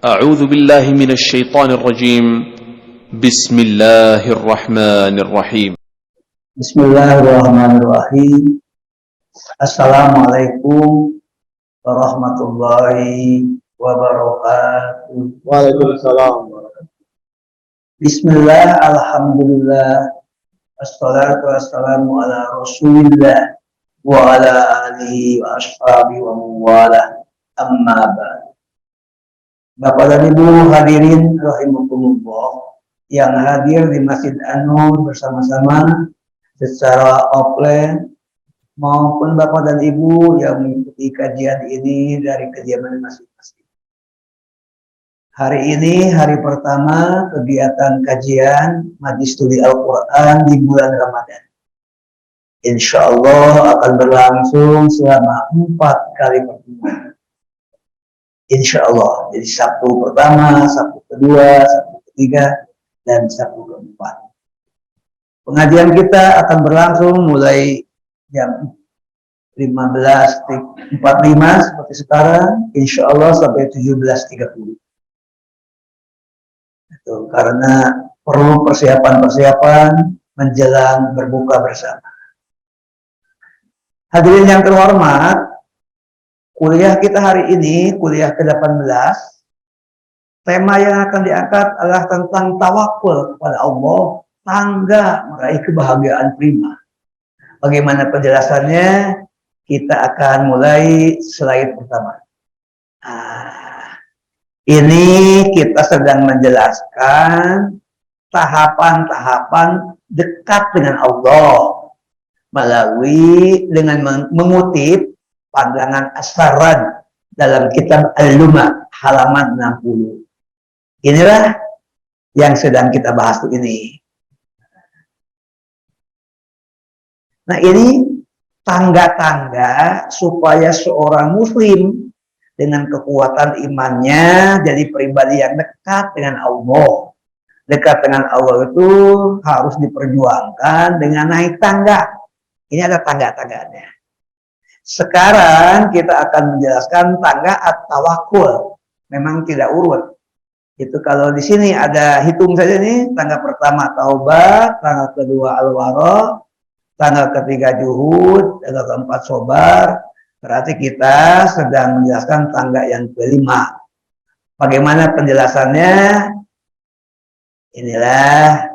أعوذ بالله من الشيطان الرجيم. بسم الله الرحمن الرحيم. Bismillahirrahmanirrahim. Assalamualaikum warahmatullahi wabarakatuh. Waalaikumsalam. Bismillah, alhamdulillah, assalatu wassalamu ala rasulillah wa ala alihi wa ashabihi wa muwala, amma ba'd. Bapak dan Ibu hadirin rahimakumullah yang hadir di Masjid An-Nur bersama-sama secara offline maupun Bapak dan Ibu yang mengikuti kajian ini dari kediaman masing-masing. Hari ini hari pertama kegiatan kajian Majelis Studi Al-Quran di bulan Ramadan. Insya Allah akan berlangsung selama 4 kali pertemuan. Insya Allah, jadi Sabtu pertama, Sabtu kedua, Sabtu ketiga, dan Sabtu keempat. Pengajian kita akan berlangsung mulai jam 15.45 seperti sekarang, insya Allah sampai 17.30. Itu karena perlu persiapan-persiapan menjelang berbuka bersama. Hadirin yang terhormat, kuliah kita hari ini, kuliah ke-18, tema yang akan diangkat adalah tentang tawakul kepada Allah, tangga meraih kebahagiaan prima. Bagaimana penjelasannya? Kita akan mulai slide pertama. Ini kita sedang menjelaskan tahapan-tahapan dekat dengan Allah melalui dengan mengutip pandangan As-Sarraj dalam kitab Al-Lumah halaman 60. Inilah yang sedang kita bahas ini. Nah, ini tangga-tangga supaya seorang muslim dengan kekuatan imannya jadi pribadi yang dekat dengan Allah. Dekat dengan Allah itu harus diperjuangkan dengan naik tangga. Ini ada tangga-tangganya. Sekarang kita akan menjelaskan tangga at-tawakkul. Memang tidak urut. Itu kalau di sini ada hitung saja nih, tangga pertama taubat, tangga kedua al-wara, tangga ketiga juhud, tangga keempat sobar. Berarti kita sedang menjelaskan tangga yang kelima. Bagaimana penjelasannya? Inilah.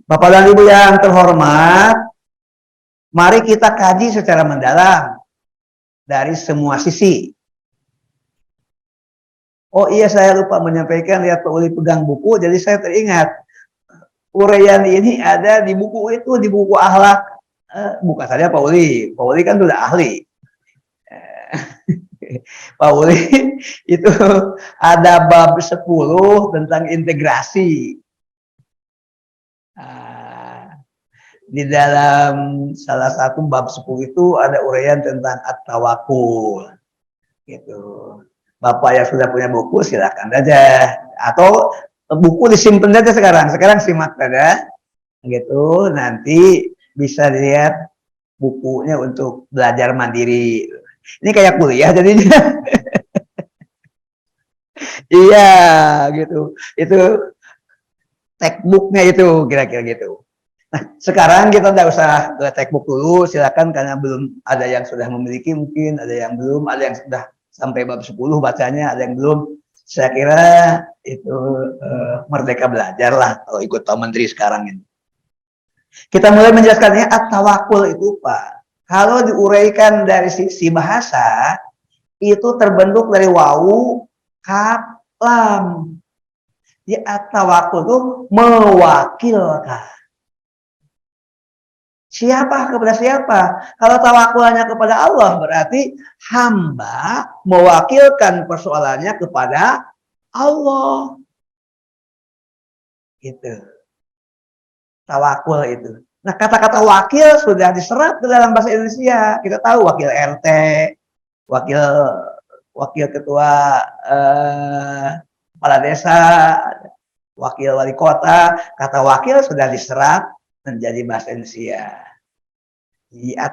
Bapak dan Ibu yang terhormat, mari kita kaji secara mendalam dari semua sisi. Oh iya, saya lupa menyampaikan, lihat Pak Uli pegang buku, jadi saya teringat. Uraian ini ada di buku itu, di buku akhlak. Bukan saja Pak Uli kan sudah ahli. Pak Uli itu ada bab 10 tentang integrasi. Di dalam salah satu bab 10 itu ada uraian tentang at-tawakkul. Gitu. Bapak yang sudah punya buku silakan aja, atau buku disimpan aja sekarang simak saja. Gitu, nanti bisa lihat bukunya untuk belajar mandiri. Ini kayak kuliah jadinya. Iya, gitu. Itu textbooknya itu kira-kira gitu. Nah, sekarang kita tidak usah ke textbook dulu, silakan, karena belum ada yang sudah memiliki, mungkin ada yang belum, ada yang sudah sampai bab 10 bacanya, ada yang belum. Saya kira itu merdeka belajar lah kalau ikut Pak Menteri sekarang ini. Kita mulai menjelaskannya. At-tawakkul itu, Pak, kalau diuraikan dari sisi bahasa, itu terbentuk dari wawu, kaf, lam. Di at-tawakkul itu mewakilkan. Siapa kepada siapa? Kalau tawakulnya kepada Allah, berarti hamba mewakilkan persoalannya kepada Allah. Gitu. Tawakul itu. Nah, kata-kata wakil sudah diserap ke dalam bahasa Indonesia. Kita tahu wakil RT, wakil ketua kepala desa, wakil wali kota. Kata wakil sudah diserap menjadi bahasa Indonesia.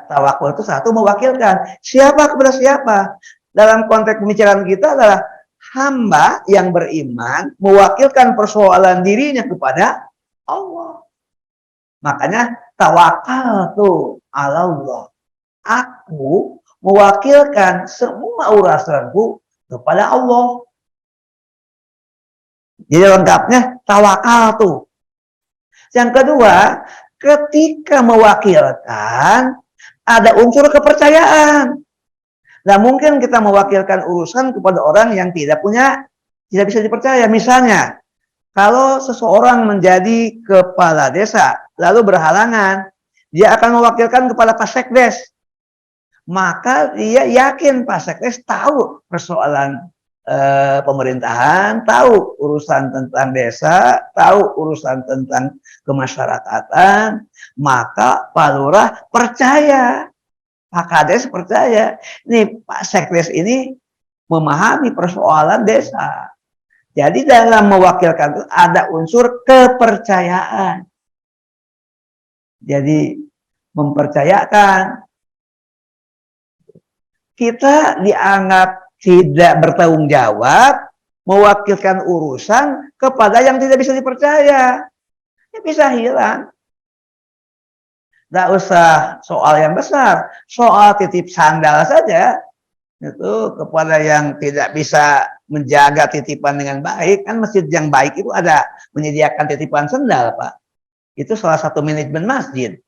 Tawakul itu satu mewakilkan. Siapa kepada siapa? Dalam konteks pembicaraan kita adalah hamba yang beriman mewakilkan persoalan dirinya kepada Allah. Makanya tawakal tuh ala Allah. Aku mewakilkan semua urusanku kepada Allah. Jadi lengkapnya tawakal tuh. Yang kedua, ketika mewakilkan ada unsur kepercayaan. Nah, mungkin kita mewakilkan urusan kepada orang yang tidak bisa dipercaya. Misalnya, kalau seseorang menjadi kepala desa, lalu berhalangan, dia akan mewakilkan kepada Pak Sekdes. Maka dia yakin Pak Sekdes tahu persoalan pemerintahan, tahu urusan tentang desa, tahu urusan tentang kemasyarakatan, maka Pak Lurah percaya, Pak Kades percaya, nih Pak Sekdes ini memahami persoalan desa. Jadi dalam mewakilkan itu ada unsur kepercayaan. Jadi mempercayakan. Kita dianggap tidak bertanggung jawab mewakilkan urusan kepada yang tidak bisa dipercaya. Ya bisa hilang. Tidak usah soal yang besar, soal titip sandal saja itu kepada yang tidak bisa menjaga titipan dengan baik. Kan masjid yang baik itu ada menyediakan titipan sandal, Pak. Itu salah satu manajemen masjid.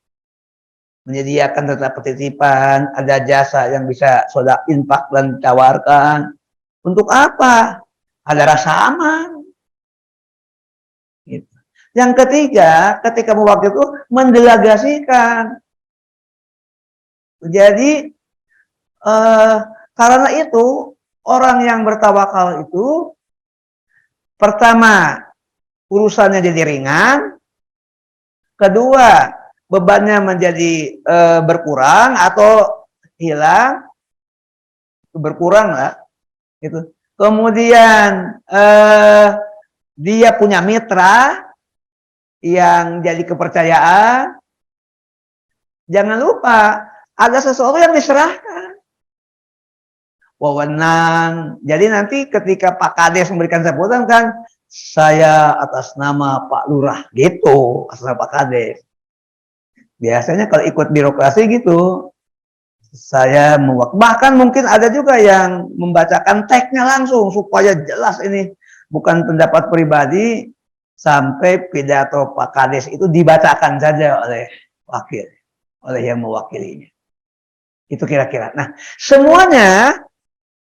Menyediakan tetap titipan, ada jasa yang bisa soda infak dan tawarkan. Untuk apa? Ada rasa aman. Gitu. Yang ketiga, ketika mewakil itu mendelegasikan. Jadi karena itu orang yang bertawakal itu pertama urusannya jadi ringan, kedua bebannya menjadi berkurang atau hilang, berkurang lah, gitu. Kemudian dia punya mitra yang jadi kepercayaan. Jangan lupa ada sesuatu yang diserahkan. Wewenang. Jadi nanti ketika Pak Kades memberikan sebutan kan, saya atas nama Pak Lurah gitu, atas nama Pak Kades. Biasanya kalau ikut birokrasi gitu, saya bahkan mungkin ada juga yang membacakan teksnya langsung supaya jelas ini bukan pendapat pribadi, sampai pidato Pak Kades itu dibacakan saja oleh wakil, oleh yang mewakilinya. Itu kira-kira. Nah, semuanya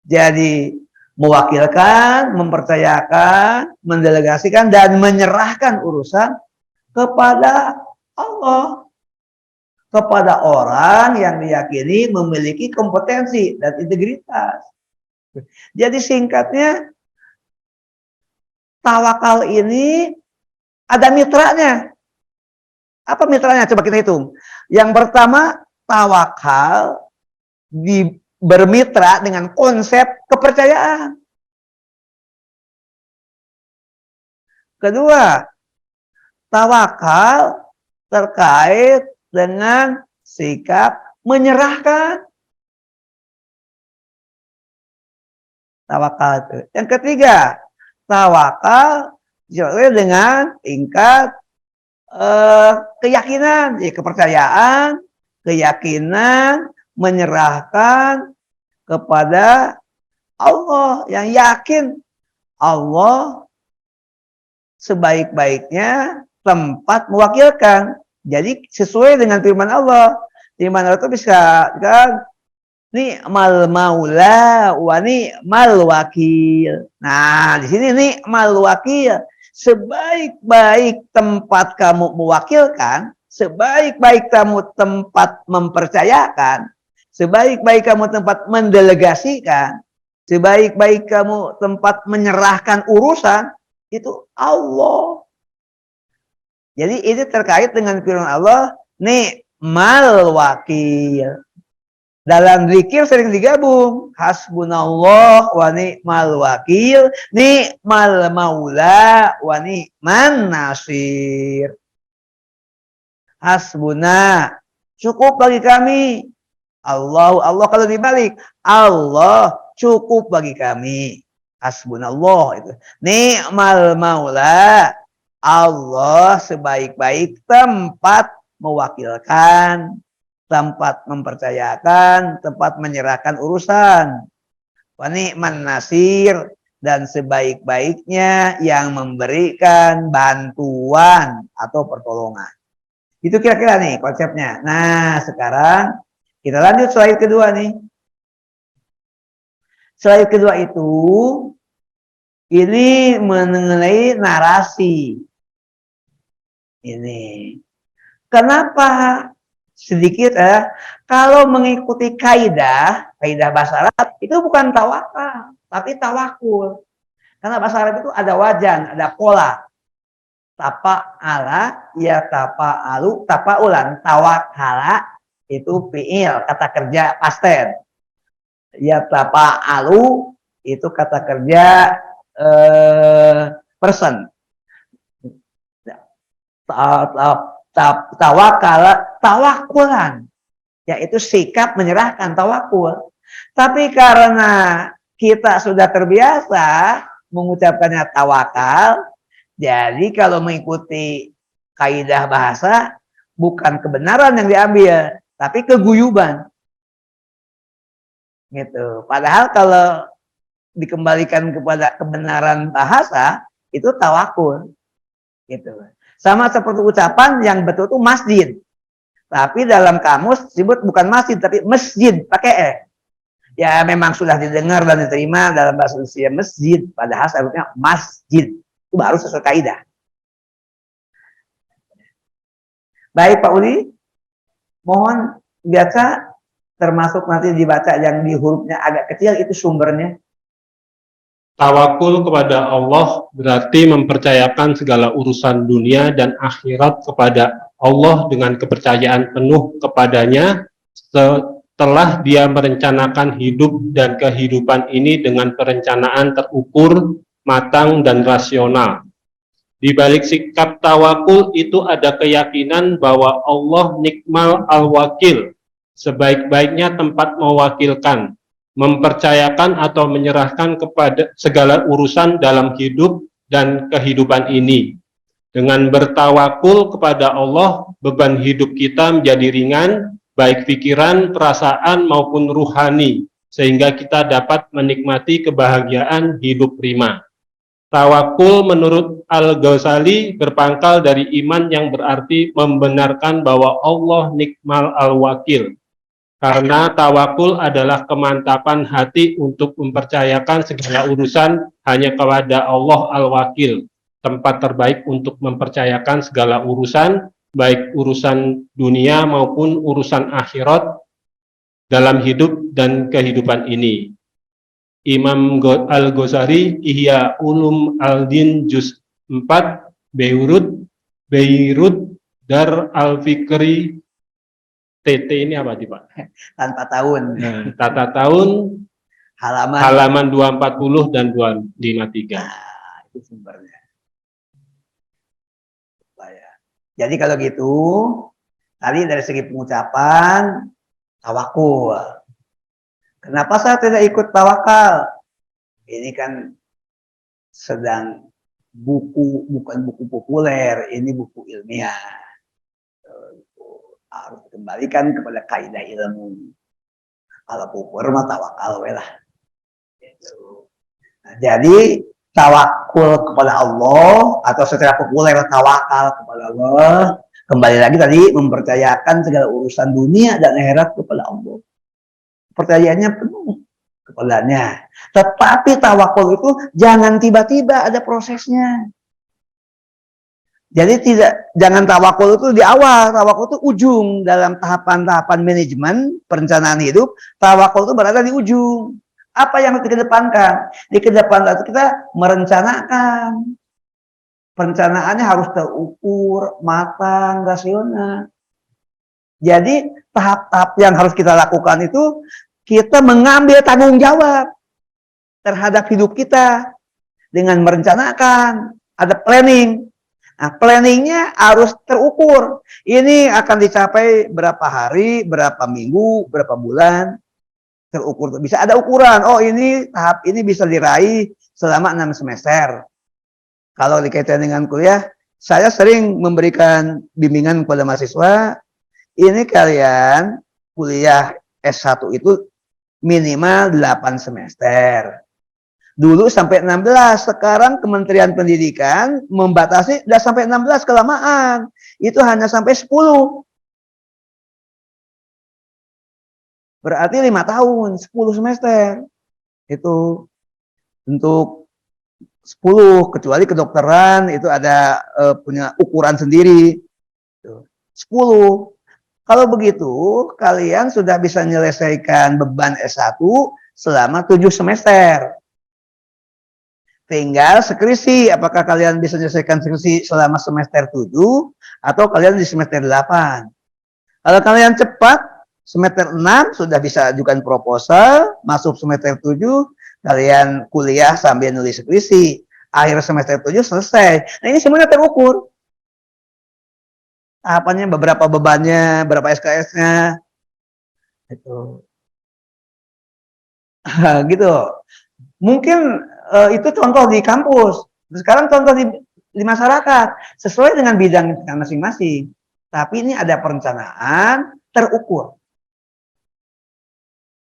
jadi mewakilkan, mempercayakan, mendelegasikan, dan menyerahkan urusan kepada Allah. Kepada orang yang diyakini memiliki kompetensi dan integritas. Jadi singkatnya, tawakal ini ada mitranya. Apa mitranya? Coba kita hitung. Yang pertama, tawakal bermitra dengan konsep kepercayaan. Kedua, tawakal terkait dengan sikap menyerahkan. Tawakal itu. Yang ketiga, tawakal disertai dengan tingkat keyakinan, jadi kepercayaan, keyakinan, menyerahkan kepada Allah, yang yakin Allah sebaik-baiknya tempat mewakilkan. Jadi sesuai dengan firman Allah. Firman Allah itu bisa kan, ni'mal maula wa ni'mal wakil. Nah, di sini ni'mal wakil, sebaik-baik tempat kamu mewakilkan, sebaik-baik kamu tempat mempercayakan, sebaik-baik kamu tempat mendelegasikan, sebaik-baik kamu tempat menyerahkan urusan, itu Allah. Jadi ini terkait dengan firman Allah, ni'mal wakil. Dalam zikir sering digabung, hasbunallah wa ni'mal wakil, ni'mal maula wa ni'man nasir. Hasbuna, cukup bagi kami. Allah kalau dibalik, Allah cukup bagi kami. Hasbunallah itu. Ni'mal maula. Allah sebaik-baik tempat mewakilkan, tempat mempercayakan, tempat menyerahkan urusan. Wa ni'man nasir, dan sebaik-baiknya yang memberikan bantuan atau pertolongan. Itu kira-kira nih konsepnya. Nah, sekarang kita lanjut slide kedua nih. Slide kedua itu ini mengenai narasi. Ini. Kenapa sedikit kalau mengikuti kaidah bahasa Arab itu bukan tawakal, tapi tawakul. Karena bahasa Arab itu ada wajan, ada pola. Tapa'ala, ya tapa'alu, tapa'ulan. Tawakala itu fi'il, kata kerja past tense. Ya tapa'alu itu kata kerja person. Tawakulan, yaitu sikap menyerahkan, tawakul. Tapi karena kita sudah terbiasa mengucapkannya tawakal, jadi kalau mengikuti kaidah bahasa, bukan kebenaran yang diambil, tapi keguyuban. Gitu. Padahal kalau dikembalikan kepada kebenaran bahasa, itu tawakul. Gitu. Sama seperti ucapan yang betul itu masjid. Tapi dalam kamus disebut bukan masjid, tapi masjid, pakai E. Ya memang sudah didengar dan diterima dalam bahasa Indonesia masjid, padahal seharusnya masjid. Itu baru sesuai kaidah. Baik Pak Uli, mohon baca, termasuk nanti dibaca yang di hurufnya agak kecil, itu sumbernya. Tawakul kepada Allah berarti mempercayakan segala urusan dunia dan akhirat kepada Allah dengan kepercayaan penuh kepadanya setelah dia merencanakan hidup dan kehidupan ini dengan perencanaan terukur, matang, dan rasional. Di balik sikap tawakul itu ada keyakinan bahwa Allah nikmal al-wakil, sebaik-baiknya tempat mewakilkan, mempercayakan atau menyerahkan kepada segala urusan dalam hidup dan kehidupan ini. Dengan bertawakul kepada Allah, beban hidup kita menjadi ringan, baik pikiran, perasaan, maupun ruhani, sehingga kita dapat menikmati kebahagiaan hidup prima. Tawakul menurut Al-Ghazali berpangkal dari iman yang berarti membenarkan bahwa Allah nikmal al-wakil. Karena tawakul adalah kemantapan hati untuk mempercayakan segala urusan hanya kepada Allah al-wakil, tempat terbaik untuk mempercayakan segala urusan, baik urusan dunia maupun urusan akhirat dalam hidup dan kehidupan ini. Imam Al-Ghazali, Ihya Ulum Al-Din Juz 4, Beirut, Dar Al-Fikri, TT ini apa Pak? Tanpa tahun. Nah, tata tahun halaman 240 dan 253. Nah, itu sumbernya. Jadi kalau gitu, tadi dari segi pengucapan, tawakul. Kenapa saya tidak ikut tawakal? Ini kan sedang bukan buku populer, ini buku ilmiah. Harus dikembalikan kepada kaidah ilmu. Kalau populer mah tawakal lah. Nah, jadi tawakul kepada Allah atau secara populer tawakal kepada Allah, kembali lagi tadi mempercayakan segala urusan dunia dan akhirat kepada Allah. Percayaannya penuh kepadanya. Tetapi tawakul itu jangan tiba-tiba, ada prosesnya. Jadi jangan tawakul itu di awal, tawakul itu ujung dalam tahapan-tahapan manajemen perencanaan hidup. Tawakul itu berada di ujung. Apa yang harus dikedepankan? Dikedepankan kita merencanakan. Perencanaannya harus terukur, matang, rasional. Jadi tahap-tahap yang harus kita lakukan itu kita mengambil tanggung jawab terhadap hidup kita dengan merencanakan, ada planning. Nah, planningnya harus terukur. Ini akan dicapai berapa hari, berapa minggu, berapa bulan, terukur. Bisa ada ukuran. Oh, ini tahap ini bisa diraih selama 6 semester. Kalau dikaitkan dengan kuliah, saya sering memberikan bimbingan kepada mahasiswa, ini kalian kuliah S1 itu minimal 8 semester. Dulu sampai 16, sekarang Kementerian Pendidikan membatasi udah sampai 16 kelamaan. Itu hanya sampai 10. Berarti 5 tahun, 10 semester. Itu untuk 10, kecuali kedokteran itu ada punya ukuran sendiri. 10. Kalau begitu, kalian sudah bisa menyelesaikan beban S1 selama 7 semester. Tinggal skripsi, apakah kalian bisa menyelesaikan skripsi selama semester 7 atau kalian di semester 8. Kalau kalian cepat, semester 6 sudah bisa ajukan proposal, masuk semester 7, kalian kuliah sambil nulis skripsi. Akhir semester 7 selesai. Nah, ini semuanya terukur. Tahapannya, beberapa bebannya, berapa SKS-nya. Itu. Gitu. Mungkin itu contoh di kampus. Sekarang contoh di masyarakat. Sesuai dengan bidang masing-masing. Tapi ini ada perencanaan terukur.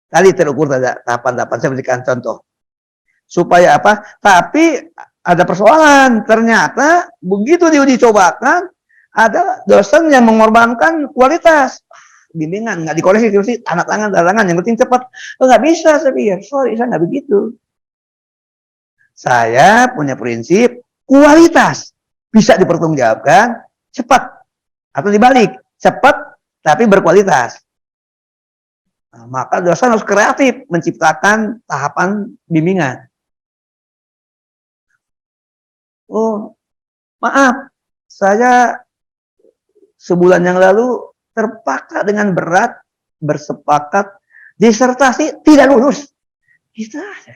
Tadi terukur ada tahapan-tahapan, saya berikan contoh. Supaya apa? Tapi ada persoalan. Ternyata begitu diuji cobakan, ada dosen yang mengorbankan kualitas. Bimbingan, nggak dikoreksi, tanda tangan, yang penting cepat. Oh, nggak bisa, saya pikir. Sorry, saya nggak begitu. Saya punya prinsip kualitas bisa dipertanggungjawabkan cepat atau dibalik cepat tapi berkualitas. Nah, maka dosen harus kreatif menciptakan tahapan bimbingan. Oh, maaf, saya sebulan yang lalu terpaksa dengan berat bersepakat disertasi tidak lulus. Gitu aja.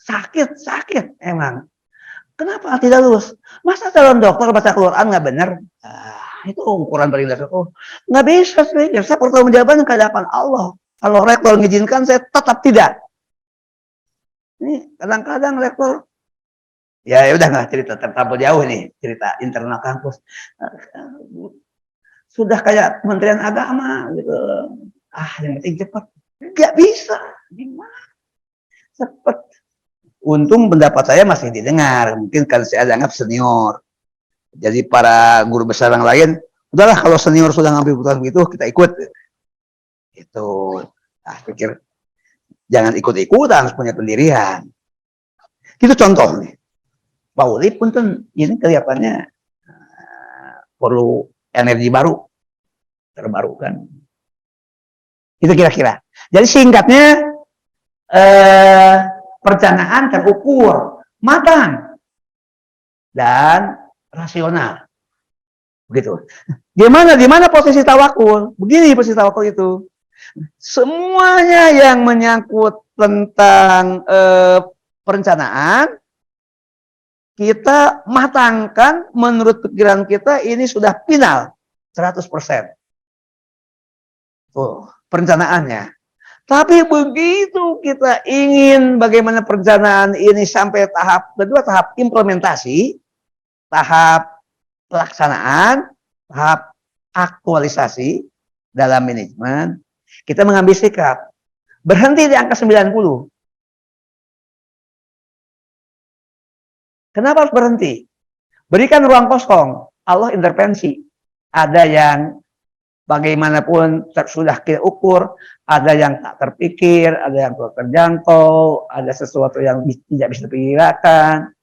Sakit emang. Kenapa tidak lulus? Masa calon dokter baca Quran nggak benar? Itu ukuran paling dasar. Oh, nggak bisa saya pertanggungjawaban ke hadapan Allah. Kalau rektor mengizinkan, saya tetap tidak. Ini kadang-kadang rektor, ya udah nggak cerita terlalu jauh nih, cerita internal kampus. Sudah kayak Kementerian Agama gitu. Yang penting cepat. Nggak bisa. Gimana? Cepat. Untung pendapat saya masih didengar, mungkin kan saya dianggap senior. Jadi para guru besar yang lain, udahlah kalau senior sudah ngambil keputusan begitu, kita ikut. Itu, pikir jangan ikut-ikutan, harus punya pendirian. Itu contoh nih. Pak Uli pun kan ini kelihatannya perlu energi baru, terbarukan. Itu kira-kira. Jadi singkatnya, perencanaan terukur, matang, dan rasional. Begitu. Di mana posisi tawakul? Begini posisi tawakul itu. Semuanya yang menyangkut tentang perencanaan, kita matangkan menurut pikiran kita ini sudah final, 100%. Tuh, perencanaannya. Tapi begitu kita ingin bagaimana perencanaan ini sampai tahap kedua, tahap implementasi, tahap pelaksanaan, tahap aktualisasi dalam manajemen, kita mengambil sikap. Berhenti di angka 90. Kenapa harus berhenti? Berikan ruang kosong, Allah intervensi. Ada yang bagaimanapun sudah kita ukur, ada yang tak terpikir, ada yang tak terjangkau, ada sesuatu yang tidak bisa diperkirakan.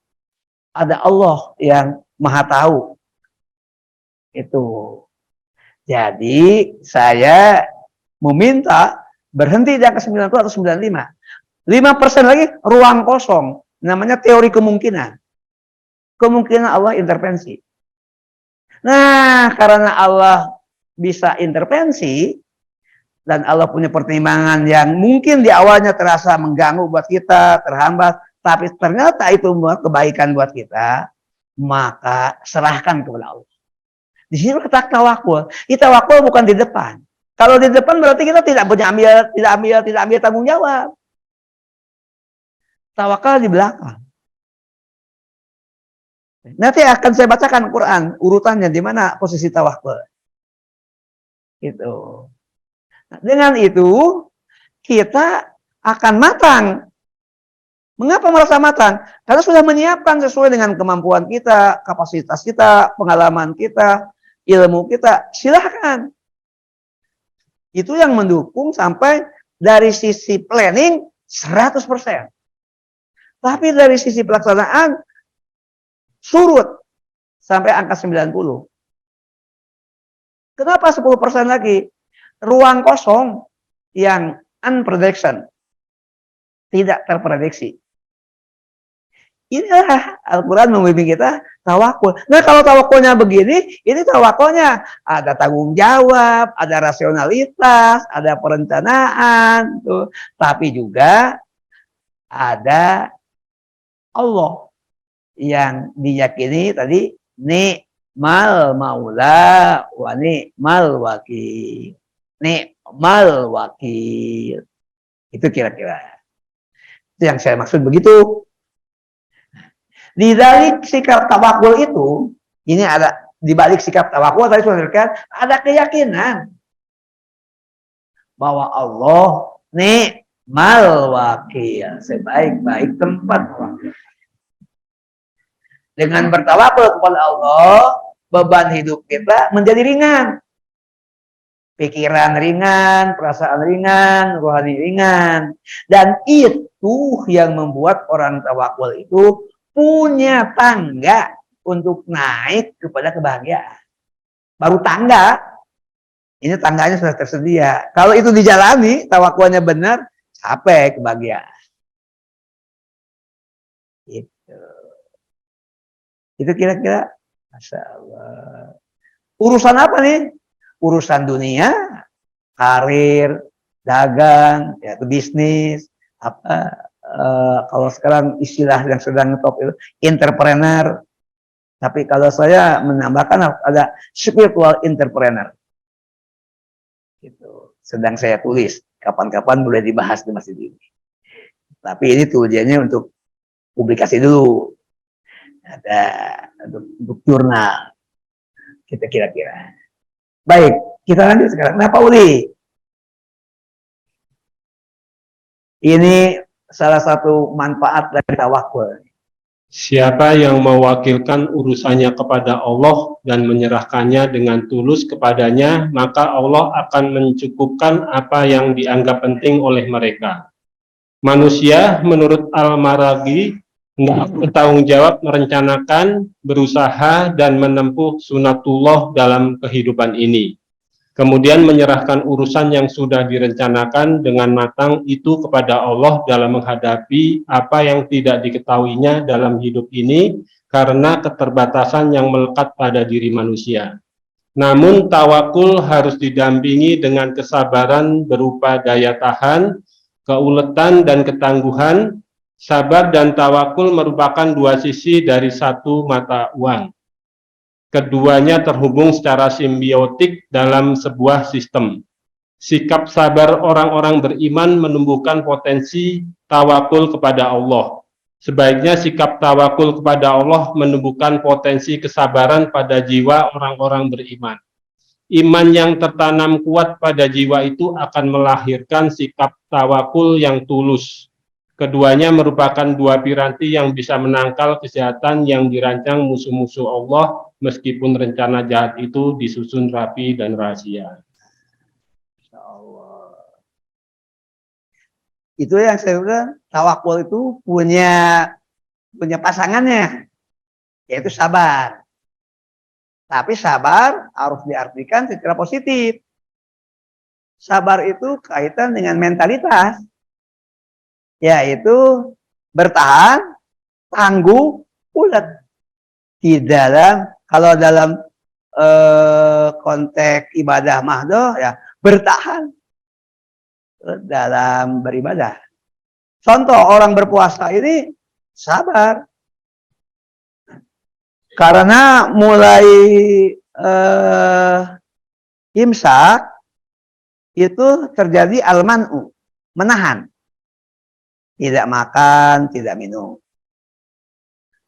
Ada Allah yang Maha Tahu. Itu. Jadi saya meminta berhenti di angka 90 atau 95. 5% lagi ruang kosong. Namanya teori kemungkinan. Kemungkinan Allah intervensi. Nah, karena Allah bisa intervensi, dan Allah punya pertimbangan yang mungkin di awalnya terasa mengganggu buat kita, terhambat, tapi ternyata itu kebaikan buat kita. maka serahkan kepada Allah. Di sini letak tawakul. Tawakul bukan di depan. Kalau di depan berarti kita tidak ambil tanggung jawab. Tawakal di belakang. Nanti akan saya bacakan Quran urutannya di mana posisi tawakul. Gitu. Nah, dengan itu kita akan matang. Mengapa merasa matang? Karena sudah menyiapkan sesuai dengan kemampuan kita, kapasitas kita, pengalaman kita, ilmu kita. Silahkan. Itu yang mendukung sampai dari sisi planning 100%. Tapi dari sisi pelaksanaan surut sampai angka 90. Kenapa 10% lagi? Ruang kosong yang unprediction. Tidak terprediksi. Inilah Al-Quran membimbing kita tawakul. Nah kalau tawakulnya begini, ini tawakulnya ada tanggung jawab, ada rasionalitas, ada perencanaan, tuh. Tapi juga ada Allah yang diyakini tadi ni'mal maula wa ni'mal wakil. Ni'mal wakil. Itu kira-kira. Itu yang saya maksud begitu. Di balik sikap tawakul itu, ini ada di balik sikap tawakul tadi sudah dikatakan ada keyakinan bahwa Allah ni'mal wakil, sebaik-baik tempat wakil. Dengan bertawakul kepada Allah, beban hidup kita menjadi ringan. Pikiran ringan, perasaan ringan, rohani ringan. Dan itu yang membuat orang tawakul itu punya tangga untuk naik kepada kebahagiaan. Baru tangga, ini tangganya sudah tersedia. Kalau itu dijalani, tawakulnya benar, sampai kebahagiaan. Itu kira-kira, Masya Allah. Urusan apa nih? Urusan dunia, karir, dagang, ya, bisnis, apa? Kalau sekarang istilah yang sedang top itu entrepreneur, tapi kalau saya menambahkan ada spiritual entrepreneur. Gitu. Sedang saya tulis, kapan-kapan boleh dibahas di masjid ini. Tapi ini tujuannya untuk publikasi dulu, ada untuk jurnal, kita kira-kira. Baik, kita lanjut sekarang. Nah, Pak Uli, ini salah satu manfaat dari tawakul. Siapa yang mewakilkan urusannya kepada Allah dan menyerahkannya dengan tulus kepadanya, maka Allah akan mencukupkan apa yang dianggap penting oleh mereka. Manusia, menurut Al-Maraghi, tidak bertanggung jawab merencanakan, berusaha, dan menempuh sunatullah dalam kehidupan ini. Kemudian menyerahkan urusan yang sudah direncanakan dengan matang itu kepada Allah dalam menghadapi apa yang tidak diketahuinya dalam hidup ini karena keterbatasan yang melekat pada diri manusia. Namun tawakul harus didampingi dengan kesabaran berupa daya tahan, keuletan dan ketangguhan. Sabar dan tawakul merupakan dua sisi dari satu mata uang. Keduanya terhubung secara simbiotik dalam sebuah sistem. Sikap sabar orang-orang beriman menumbuhkan potensi tawakul kepada Allah. Sebaiknya sikap tawakul kepada Allah menumbuhkan potensi kesabaran pada jiwa orang-orang beriman. Iman yang tertanam kuat pada jiwa itu akan melahirkan sikap tawakul yang tulus. Keduanya merupakan dua piranti yang bisa menangkal kejahatan yang dirancang musuh-musuh Allah, meskipun rencana jahat itu disusun rapi dan rahasia. Itu yang saya bilang, tawakul itu punya pasangannya, yaitu sabar. Tapi sabar harus diartikan secara positif. Sabar itu kaitan dengan mentalitas, yaitu bertahan, tangguh, ulet. Di dalam, kalau dalam konteks ibadah mahdoh, ya bertahan dalam beribadah. Contoh orang berpuasa ini sabar. Karena mulai imsak itu terjadi al-man'u, menahan. Tidak makan, tidak minum.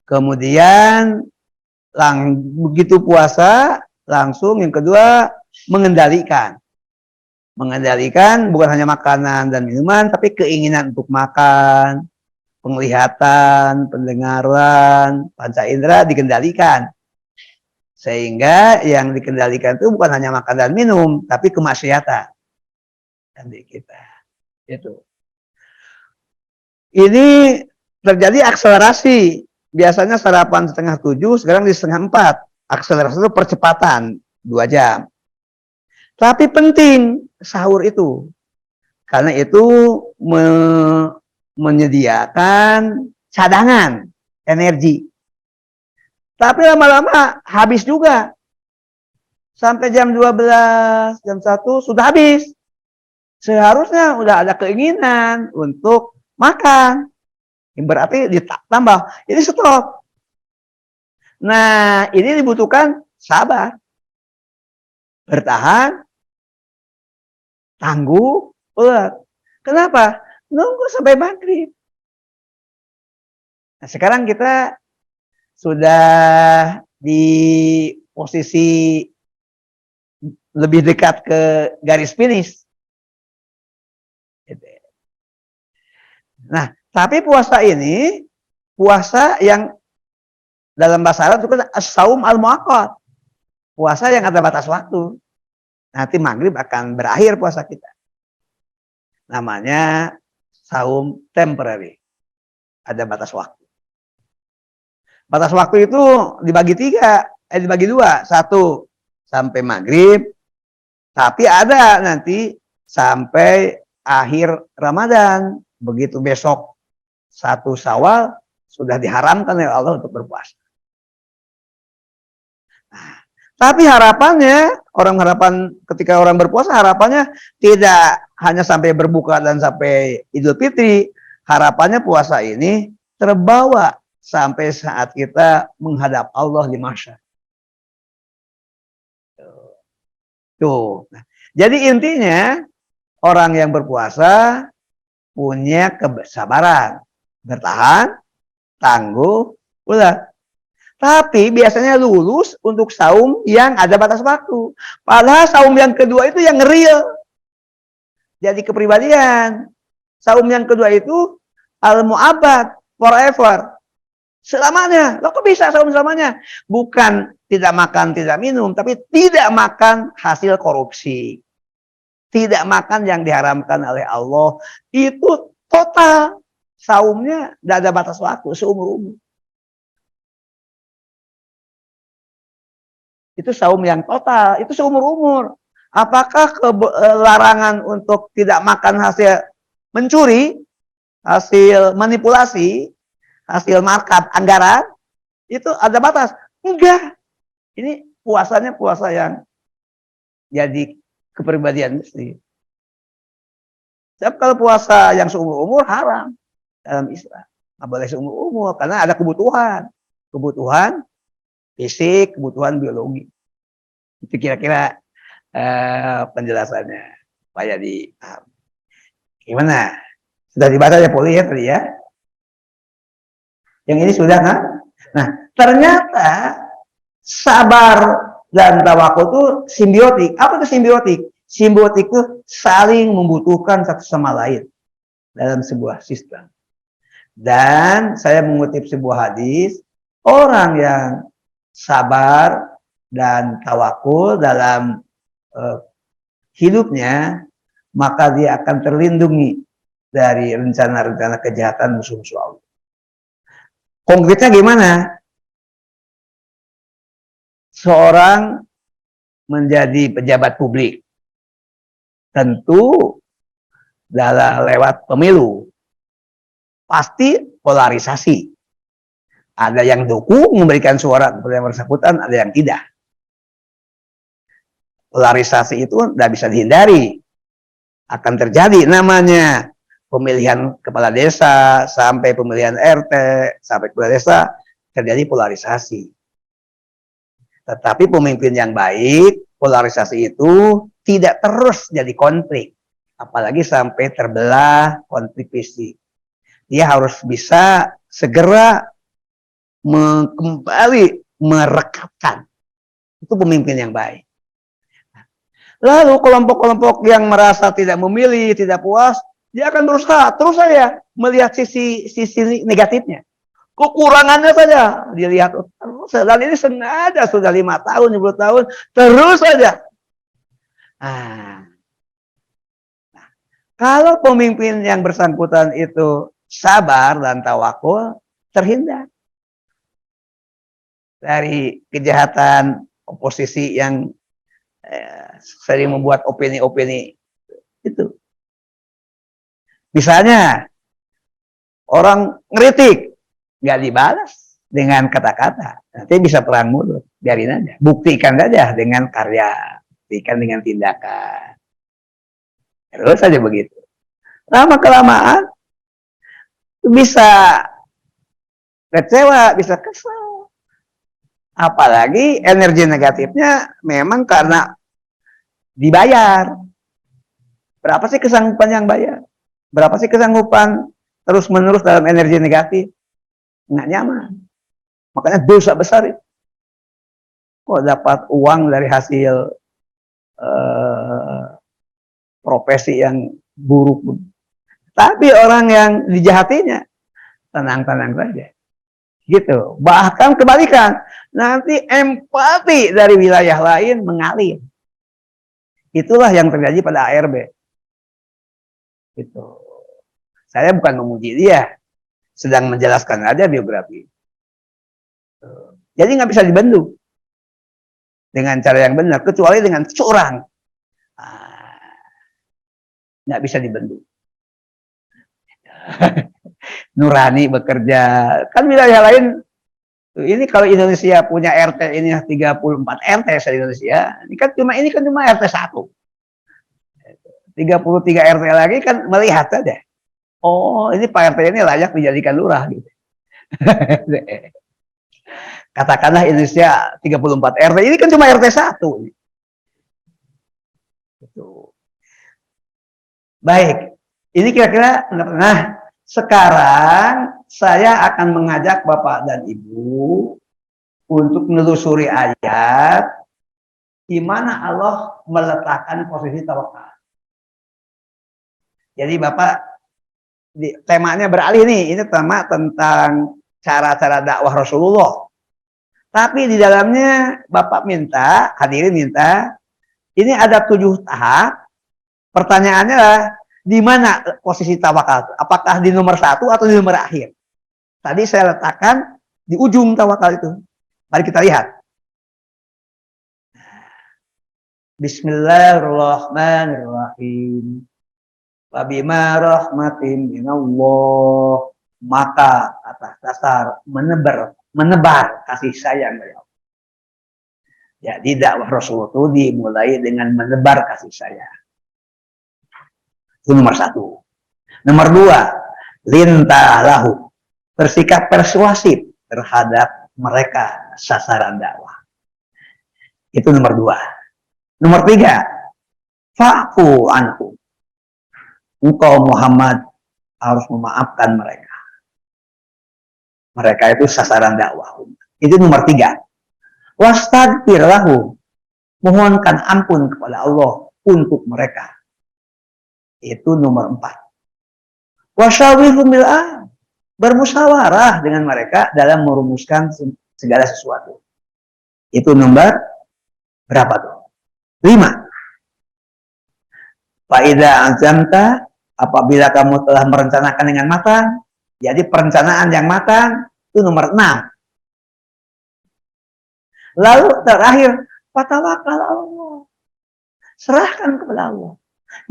Kemudian begitu puasa, langsung yang kedua mengendalikan. Mengendalikan bukan hanya makanan dan minuman, tapi keinginan untuk makan, penglihatan, pendengaran, panca indera dikendalikan. Sehingga yang dikendalikan itu bukan hanya makan dan minum, tapi kemaksiatan. Nanti kita. Itu. Ini terjadi akselerasi. Biasanya sarapan 6:30, sekarang di 6:30. Akselerasi itu percepatan 2 jam. Tapi penting sahur itu. Karena itu menyediakan cadangan energi. Tapi lama-lama habis juga. Sampai jam 12, jam 1 sudah habis. Seharusnya udah ada keinginan untuk makan. Berarti ditambah. Ini stop. Nah, ini dibutuhkan sabar. Bertahan. Tangguh. Kenapa? Nunggu sampai maghrib. Nah, sekarang kita sudah di posisi lebih dekat ke garis finish. Nah, tapi puasa ini, puasa yang dalam bahasa Arab itu kan as-saum al-muaqqat. Puasa yang ada batas waktu. Nanti maghrib akan berakhir puasa kita. Namanya saum temporary. Ada batas waktu. Batas waktu itu dibagi dibagi 2. 1 sampai maghrib. Tapi ada nanti sampai akhir Ramadan. Begitu besok 1 Syawal sudah diharamkan oleh Allah untuk berpuasa. Nah, tapi harapannya, ketika orang berpuasa harapannya tidak hanya sampai berbuka dan sampai Idul Fitri. Harapannya puasa ini terbawa sampai saat kita menghadap Allah di mahsyar. Tuh. Nah, jadi intinya orang yang berpuasa punya kesabaran, bertahan, tangguh, udah. Tapi biasanya lulus untuk saum yang ada batas waktu. Padahal saum yang kedua itu yang real. Jadi kepribadian. Saum yang kedua itu al-mu'abbad, forever. Selamanya. Loh kok bisa saum selamanya? Bukan tidak makan, tidak minum, tapi tidak makan hasil korupsi. Tidak makan yang diharamkan oleh Allah. Itu total. Saumnya tidak ada batas waktu, seumur-umur. Itu saum yang total, itu seumur-umur. Apakah larangan untuk tidak makan hasil mencuri, hasil manipulasi, hasil markup anggaran, itu ada batas? Enggak. Ini puasanya puasa yang jadi kepribadian mesti. Sebab kalau puasa yang seumur-umur haram dalam Islam. Nggak boleh seumur-umur karena ada kebutuhan. Kebutuhan fisik, kebutuhan biologi. Itu kira-kira penjelasannya supaya dipaham. Gimana? Sudah dibaca ya Poli ya tadi ya? Yang ini sudah kan? Nah, ternyata sabar dan tawakal itu simbiotik. Apa itu simbiotik? Simbiotik itu saling membutuhkan satu sama lain dalam sebuah sistem. Dan saya mengutip sebuah hadis, orang yang sabar dan tawakul dalam hidupnya, maka dia akan terlindungi dari rencana-rencana kejahatan musuh-musuh Allah. Konkretnya gimana? Seorang menjadi pejabat publik, tentu lewat pemilu, pasti polarisasi. Ada yang dukung memberikan suara kepada yang bersangkutan, ada yang tidak. Polarisasi itu tidak bisa dihindari. Akan terjadi namanya pemilihan kepala desa, sampai pemilihan RT, sampai kepala desa, terjadi polarisasi. Tetapi pemimpin yang baik, polarisasi itu tidak terus jadi konflik. Apalagi sampai terbelah konflik fisik. Dia harus bisa segera kembali merekatkan. Itu pemimpin yang baik. Lalu kelompok-kelompok yang merasa tidak memilih, tidak puas, dia akan berusaha terus saja melihat sisi negatifnya. Kekurangannya saja dilihat terus. Dan ini sengaja sudah 5 tahun, 10 tahun, terus saja. Nah, kalau pemimpin yang bersangkutan itu sabar dan tawakul, terhindar dari kejahatan oposisi yang sering membuat opini-opini itu. Misalnya orang ngeritik, nggak dibalas dengan kata-kata, nanti bisa perang mulut, biarin aja, buktikan aja dengan karya, buktikan dengan tindakan, terus saja begitu. Lama kelamaan bisa kecewa, bisa kesal, apalagi energi negatifnya memang karena dibayar. Berapa sih kesanggupan yang bayar? Berapa sih kesanggupan terus menerus dalam energi negatif? Nggak nyaman. Makanya dosa besar itu. Kok dapat uang dari hasil profesi yang buruk. Tapi orang yang dijahatinya tenang-tenang saja. Gitu. Bahkan kebalikan. Nanti empati dari wilayah lain mengalir. Itulah yang terjadi pada ARB. Gitu. Saya bukan memuji dia. Sedang menjelaskan aja biografi. Jadi nggak bisa dibendung dengan cara yang benar, kecuali dengan curang. Nggak bisa dibendung. Nurani bekerja. Kan wilayah lain, ini kalau Indonesia punya RT ini 34 RT se-Indonesia, ini kan cuma RT 1. 33 RT lagi kan melihat saja. Oh, ini Pak RT ini layak dijadikan lurah gitu. Katakanlah Indonesia 34 RT, ini kan cuma RT 1. Gitu. Baik, ini kira-kira, nah sekarang saya akan mengajak Bapak dan Ibu untuk menelusuri ayat di mana Allah meletakkan posisi tawakal. Jadi Bapak, temanya beralih nih, ini tema tentang cara-cara dakwah Rasulullah. Tapi di dalamnya Bapak minta, hadirin minta, ini ada 7 tahap. Pertanyaannya adalah, di mana posisi tawakal? Apakah di nomor 1 atau di nomor akhir? Tadi saya letakkan di ujung tawakal itu. Mari kita lihat. Bismillahirrahmanirrahim. Wabima rahmatin minallah, maka atas dasar menebar kasih sayang dari Allah. Jadi dakwah Rasulullah itu dimulai dengan menebar kasih sayang. Itu nomor 1. Nomor 2, lintah lahu, bersikap persuasif terhadap mereka sasaran dakwah. Itu nomor 2. Nomor 3, fa'fu anhum, engkau Muhammad harus memaafkan mereka. Mereka itu sasaran dakwah. Itu nomor 3. Wastagfir lahu, mohonkan ampun kepada Allah untuk mereka. Itu nomor 4. Wasyawirhum bil amr, bermusyawarah dengan mereka dalam merumuskan segala sesuatu. Itu nomor berapa tuh? 5. Fa'idha azamta, apabila kamu telah merencanakan dengan matang, jadi perencanaan yang matang, itu nomor 6. Lalu terakhir, fatawakal Allah, serahkan kepada Allah.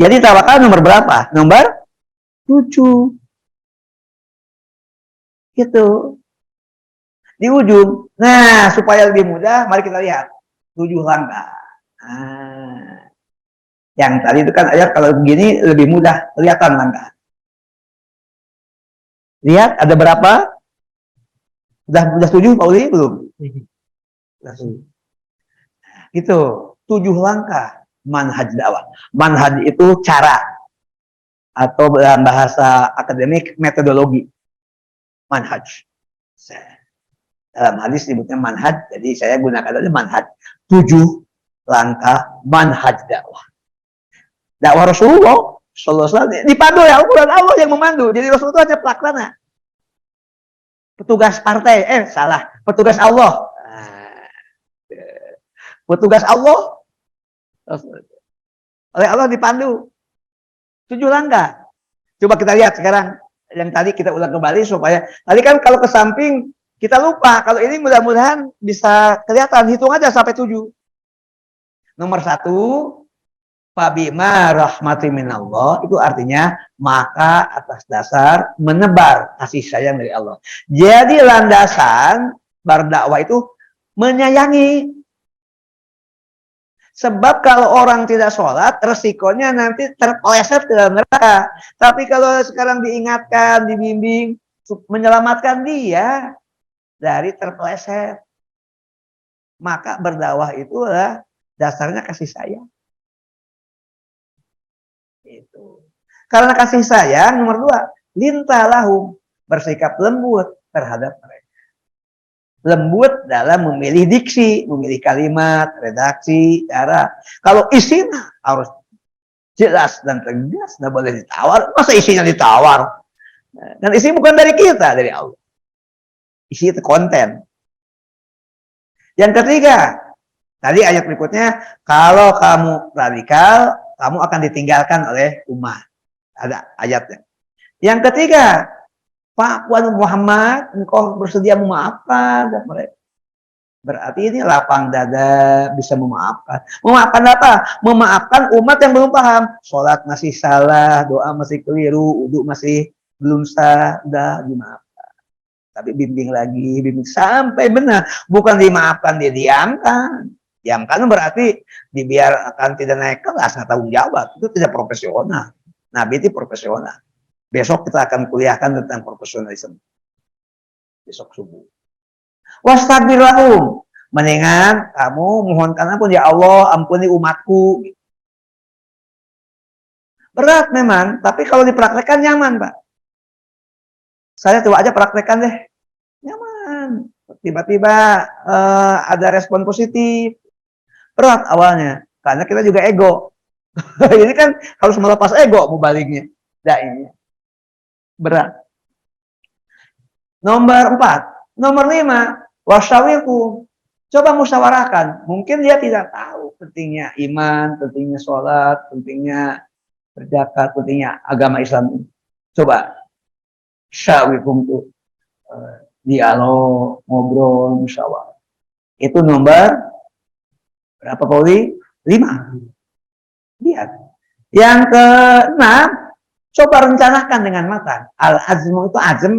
Jadi tawakal nomor berapa? Nomor 7. Gitu. Di ujung. Nah, supaya lebih mudah, mari kita lihat 7 langkah. Nah, yang tadi itu kan ayat kalau begini lebih mudah kelihatan langkah. Lihat ada berapa? Udah 7 Pak Uli belum? Udah 7. Itu 7 langkah manhaj dakwah. Manhaj itu cara atau dalam bahasa akademik metodologi. Manhaj. Dalam hadis disebutnya manhaj, jadi saya gunakan aja manhaj. 7 langkah manhaj dakwah. Dakwah Rasulullah sallallahu alaihi wasallam dipandu ya Al-Qur'an, Allah yang memandu. Jadi Rasulullah itu hanya pelaksana. Petugas partai, salah. Petugas Allah. Petugas Allah. Oleh Allah dipandu. 7 langkah. Coba kita lihat sekarang. Yang tadi kita ulang kembali supaya. Tadi kan kalau ke samping kita lupa. Kalau ini mudah-mudahan bisa kelihatan. Hitung aja sampai 7. Nomor 1. Fabima rahmati minallah, itu artinya maka atas dasar menebar kasih sayang dari Allah. Jadi landasan berdakwah itu menyayangi. Sebab kalau orang tidak sholat, resikonya nanti terpeleset ke dalam neraka. Tapi kalau sekarang diingatkan, dibimbing, menyelamatkan dia dari terpeleset, maka berdakwah itulah dasarnya kasih sayang. Itu. Karena kasih sayang, nomor 2, lintalahum, bersikap lembut terhadap mereka. Lembut dalam memilih diksi, memilih kalimat, redaksi, cara. Kalau isinya harus jelas dan tegas, tidak boleh ditawar. Masa isinya ditawar? Dan isi bukan dari kita, dari Allah. Isi itu konten. Yang ketiga, tadi ayat berikutnya, kalau kamu radikal, kamu akan ditinggalkan oleh umat. Ada ayatnya. Yang ketiga, Pak Muhammad, engkau bersedia memaafkan mereka. Berarti ini lapang dada, bisa memaafkan. Memaafkan apa? Memaafkan umat yang belum paham. Sholat masih salah, doa masih keliru, wudhu masih belum sah, udah dimaafkan. Tapi bimbing lagi, bimbing sampai benar. Bukan dimaafkan, dia diamkan. Diamkan berarti dibiarkan tidak naik kelas, nggak tanggung jawab. Itu tidak profesional. Nabi itu profesional. Besok kita akan kuliahkan tentang profesionalisme. Besok subuh. Wastagfir lahum. Mendingan kamu mohonkan ampun, ya Allah, ampuni umatku. Berat memang, tapi kalau dipraktekkan nyaman, Pak. Saya coba aja praktekkan deh. Nyaman. Tiba-tiba ada respon positif. Berat awalnya, karena kita juga ego. Ini kan harus melepas ego mubaliknya. Nah, ini berat. Nomor 4. Nomor 5, wasyawirku. Coba musyawarahkan. Mungkin dia tidak tahu pentingnya iman, pentingnya sholat, pentingnya berzakat, pentingnya agama Islam. Coba syawirkum tuh dialog, ngobrol, musyawarah. Itu nomor berapa, Pauli? 5. Lihat. Yang ke-6, coba rencanakan dengan matang. Al-azmu itu azm,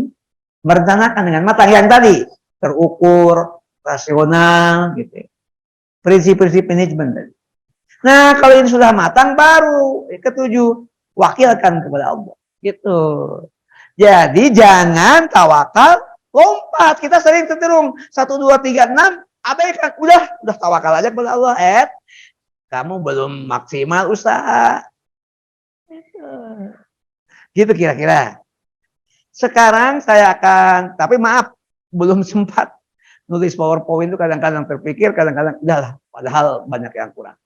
merencanakan dengan matang. Yang tadi, terukur, rasional, gitu. Prinsip-prinsip manajemen tadi. Nah, kalau ini sudah matang, baru ke-7, wakilkan kepada Allah. Gitu. Jadi, jangan tawakal, lompat. Kita sering tercerung. 1, 2, 3, 6, abaikan. Udah tawakal aja kepada Allah. Kamu belum maksimal usaha. Gitu kira-kira. Sekarang saya akan, tapi maaf, belum sempat nulis PowerPoint itu, kadang-kadang terpikir, kadang-kadang udahlah, padahal banyak yang kurang.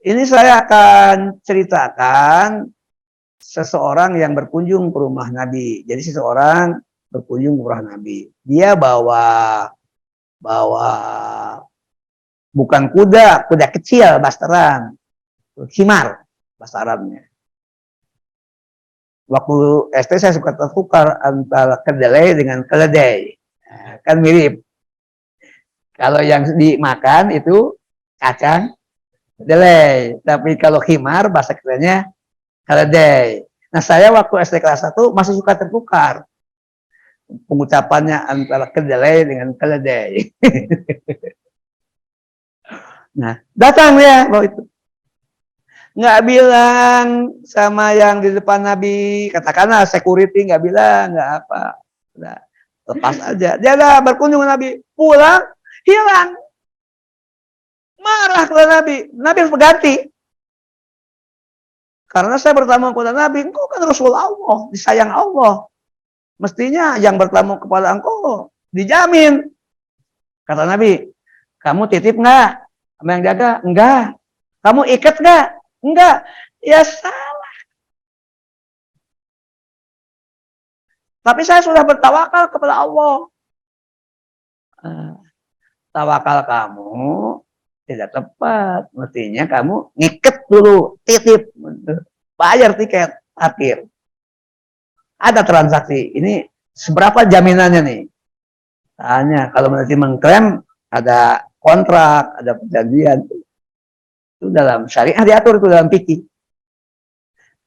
Ini saya akan ceritakan seseorang yang berkunjung ke rumah Nabi. Jadi seseorang berkunjung ke rumah Nabi. Dia bawa bukan kuda kecil, bastaran, himar, bahasa Arabnya. Waktu SD saya suka tertukar antara kedelai dengan keledai. Nah, kan mirip. Kalau yang dimakan itu kacang kedelai, tapi kalau himar bahasa kerennya keledai. Nah, saya waktu SD kelas 1 masih suka tertukar pengucapannya antara kedelai dengan keledai. Nah, datang ya bahwa itu. Nggak bilang sama yang di depan Nabi, katakanlah security, nggak bilang, nggak apa. Udah, lepas aja. Dia berkunjung ke Nabi, pulang, hilang. Marah kepada Nabi. Nabi harus berganti. Karena saya bertamu kepada Nabi, engkau kan Rasul Allah, disayang Allah. Mestinya yang bertamu kepada engkau dijamin. Kata Nabi, kamu titip nggak? Sama yang jaga? Enggak. Kamu ikat nggak? Enggak. Ya salah. Tapi saya sudah bertawakal kepada Allah. Tawakal kamu tidak tepat. Mestinya kamu ngikat dulu, titip, bayar tiket akhir. Ada transaksi. Ini seberapa jaminannya nih? Tanya, kalau nanti mengklaim ada kontrak, ada perjanjian. Itu dalam syariah diatur, itu dalam fikih.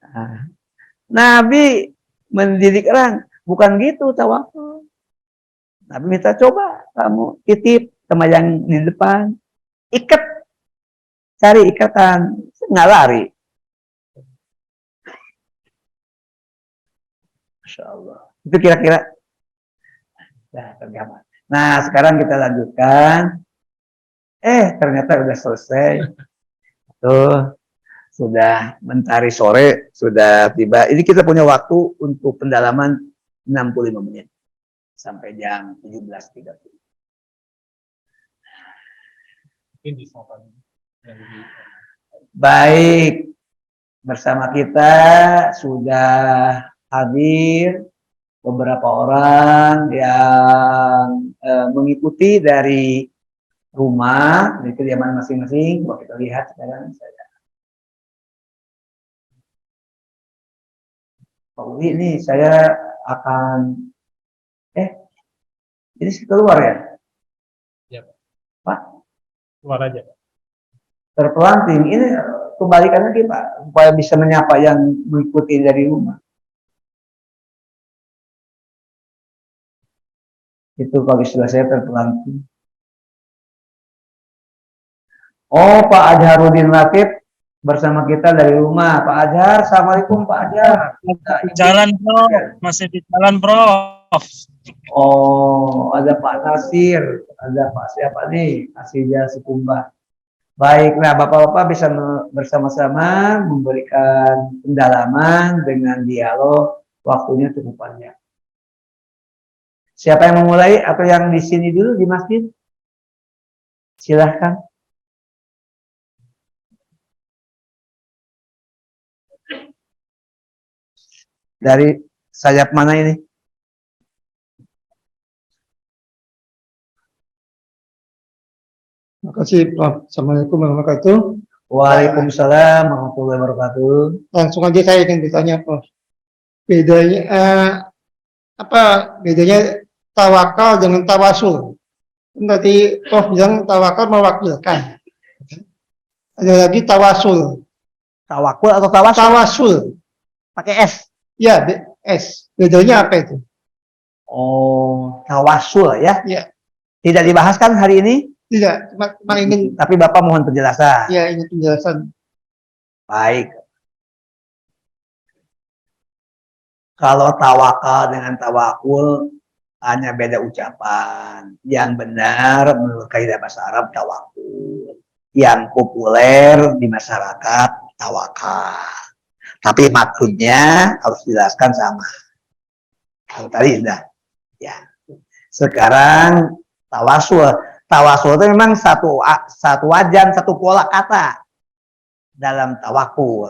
Nah, Nabi mendidik orang, bukan gitu tawakal. Nabi minta coba kamu titip sama yang di depan, ikat, cari ikatan, nggak lari. Masya Allah. Itu kira-kira. Nah, tergambar. Nah, sekarang kita lanjutkan. Ternyata udah selesai. Tuh, sudah mentari sore, sudah tiba. Ini kita punya waktu untuk pendalaman 65 menit. Sampai jam 17.30. Baik, bersama kita sudah hadir beberapa orang yang mengikuti dari rumah, dari kediaman masing-masing. Coba kita lihat sekarang. Pak Uli, ini saya akan ini keluar ya? Ya, Pak? Keluar aja. Terpelanting. Ini kembalikan lagi Pak, supaya bisa menyapa yang mengikuti dari rumah. Itu kalau istilah saya terpelanting. Oh, Pak Azharuddin Latif bersama kita dari rumah. Pak Azhar, assalamualaikum Pak Azhar. Jalan Prof, masih di jalan Prof. Oh, ada Pak Nasir, ada Pak siapa nih? Asija Sukumba. Baik, nah Bapak-Bapak bisa bersama-sama memberikan pendalaman dengan dialog, waktunya cukup panjang. Siapa yang memulai atau yang di sini dulu di masjid? Silahkan. Dari sayap mana ini? Terima kasih Prof. Assalamualaikum warahmatullahi wabarakatuh. Waalaikumsalam warahmatullahi wabarakatuh. Langsung aja saya ingin bertanya Prof. Bedanya apa bedanya tawakal dengan tawasul? Tadi Prof bilang tawakal mewakilkan. Ada lagi tawasul. Tawakul atau tawasul? Tawasul. Pakai S. Ya, S. Bedanya apa itu? Oh, tawasul ya? Ya. Tidak dibahas kan hari ini? Tidak, cuma ingin. Tapi Bapak mohon penjelasan. Ya, ingin penjelasan. Baik. Kalau tawakal dengan tawakul hanya beda ucapan. Yang benar menurut kaidah bahasa Arab tawakul. Yang populer di masyarakat tawakal. Tapi maksudnya harus dijelaskan sama. Kalau tadi sudah. Ya. Sekarang tawasul. Tawasul itu memang satu wajan, satu pola kata dalam tawakul.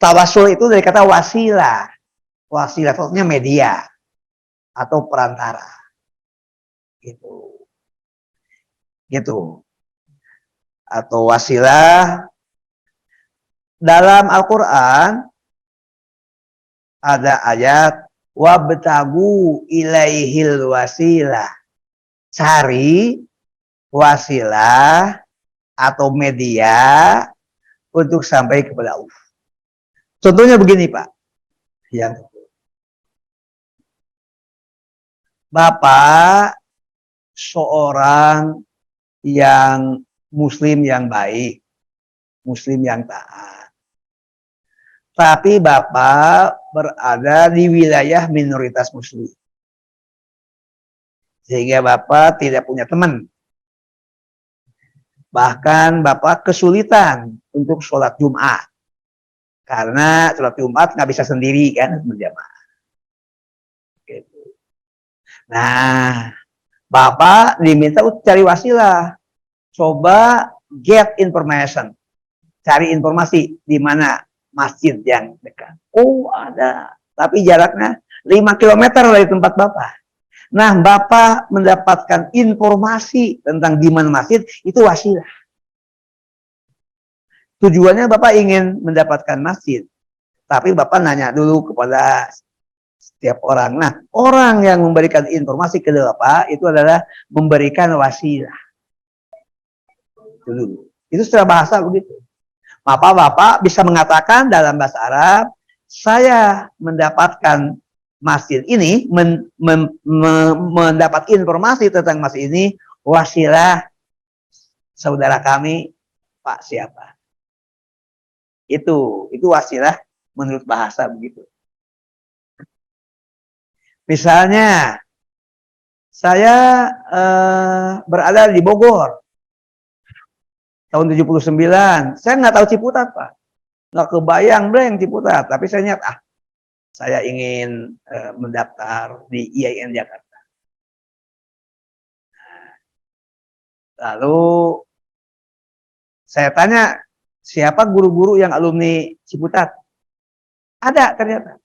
Tawasul itu dari kata wasilah. Wasilah maksudnya media atau perantara. Gitu. Atau wasilah. Dalam Al-Quran ada ayat wabtagu ilaihil wasilah. Cari wasilah atau media untuk sampai kepada Allah. Contohnya begini Pak. Bapak seorang yang muslim yang baik, muslim yang taat. Tapi Bapak berada di wilayah minoritas muslim. Sehingga Bapak tidak punya teman. Bahkan Bapak kesulitan untuk sholat Jumat. Karena sholat Jumat nggak bisa sendiri kan, berjamaah. Gitu. Nah, Bapak diminta untuk cari wasilah. Coba get information. Cari informasi di mana masjid yang dekat. Oh, ada. Tapi jaraknya 5 kilometer dari tempat Bapak. Nah, Bapak mendapatkan informasi tentang di mana masjid, itu wasilah. Tujuannya Bapak ingin mendapatkan masjid. Tapi Bapak nanya dulu kepada setiap orang. Nah, orang yang memberikan informasi ke Bapak itu adalah memberikan wasilah. Itu dulu. Itu secara bahasa begitu. Bapak bisa mengatakan dalam bahasa Arab, saya mendapatkan masjid ini, mendapat informasi tentang masjid ini, wasilah saudara kami, Pak siapa. Itu wasilah menurut bahasa begitu. Misalnya, saya berada di Bogor, tahun 79, saya nggak tahu Ciputat, Pak. Nggak kebayang blank Ciputat, tapi saya niat, saya ingin mendaftar di IAIN Jakarta. Lalu saya tanya, siapa guru-guru yang alumni Ciputat? Ada ternyata.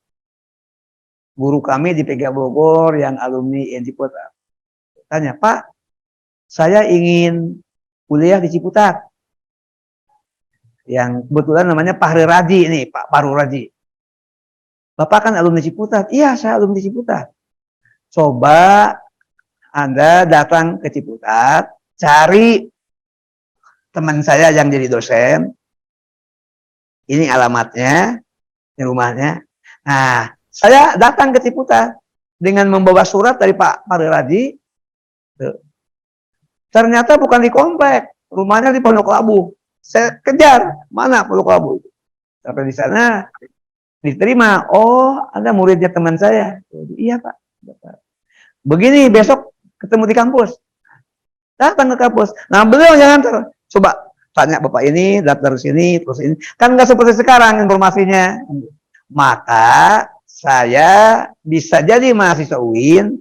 Guru kami di PGA Bogor yang alumni IAIN Ciputat. Tanya, Pak, saya ingin kuliah di Ciputat. Yang kebetulan namanya Pak Raji ini, Pak Paru Raji. Bapak kan alumni Ciputat. Iya, saya alumni Ciputat. Coba Anda datang ke Ciputat, cari teman saya yang jadi dosen. Ini alamatnya, ini rumahnya. Nah, saya datang ke Ciputat dengan membawa surat dari Pak Paru Raji. Ternyata bukan di komplek, rumahnya di Pondok Labu. Saya kejar, mana Pondok Labu? Sampai di sana diterima. Oh, Anda muridnya teman saya. Iya, Pak. Begini, besok ketemu di kampus. Datang ke kampus. Nah, beliau yang antar. Coba tanya Bapak ini, daftar sini, terus ini. Kan nggak seperti sekarang informasinya. Maka saya bisa jadi mahasiswa UIN,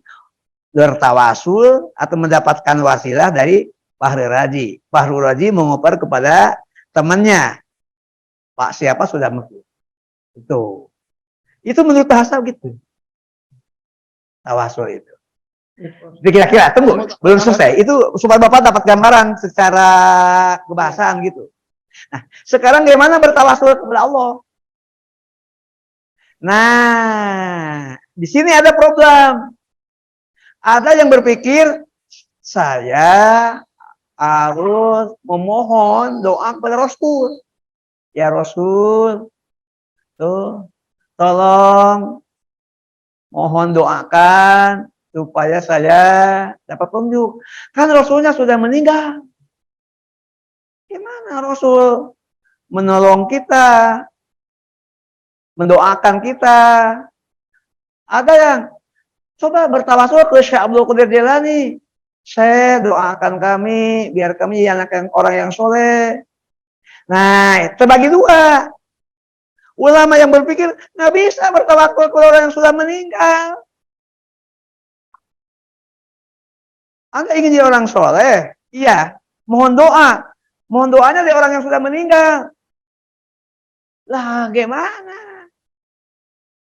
bertawasul atau mendapatkan wasilah dari Fahri Raji. Fahri Raji mengoper kepada temannya. Pak siapa sudah masuk. Itu menurut bahasa gitu. Tawasul itu. Kira-kira, tunggu, belum selesai. Itu supaya Bapak dapat gambaran secara kebahasaan gitu. Nah, sekarang gimana bertawasul kepada Allah? Nah, di sini ada problem. Ada yang berpikir, saya harus memohon doa kepada Rasul. Ya Rasul, tuh, tolong mohon doakan supaya saya dapat petunjuk. Kan Rasulnya sudah meninggal. Gimana Rasul menolong kita, mendoakan kita? Ada yang coba bertawasul ke Syekh Abdul Qadir Jailani. Saya doakan kami, biar kami anak orang yang soleh. Nah, terbagi dua. Ulama yang berpikir, nggak bisa bertawakal kepada orang yang sudah meninggal. Anda ingin jadi orang soleh? Iya. Mohon doa. Mohon doanya dari orang yang sudah meninggal. Lah, gimana?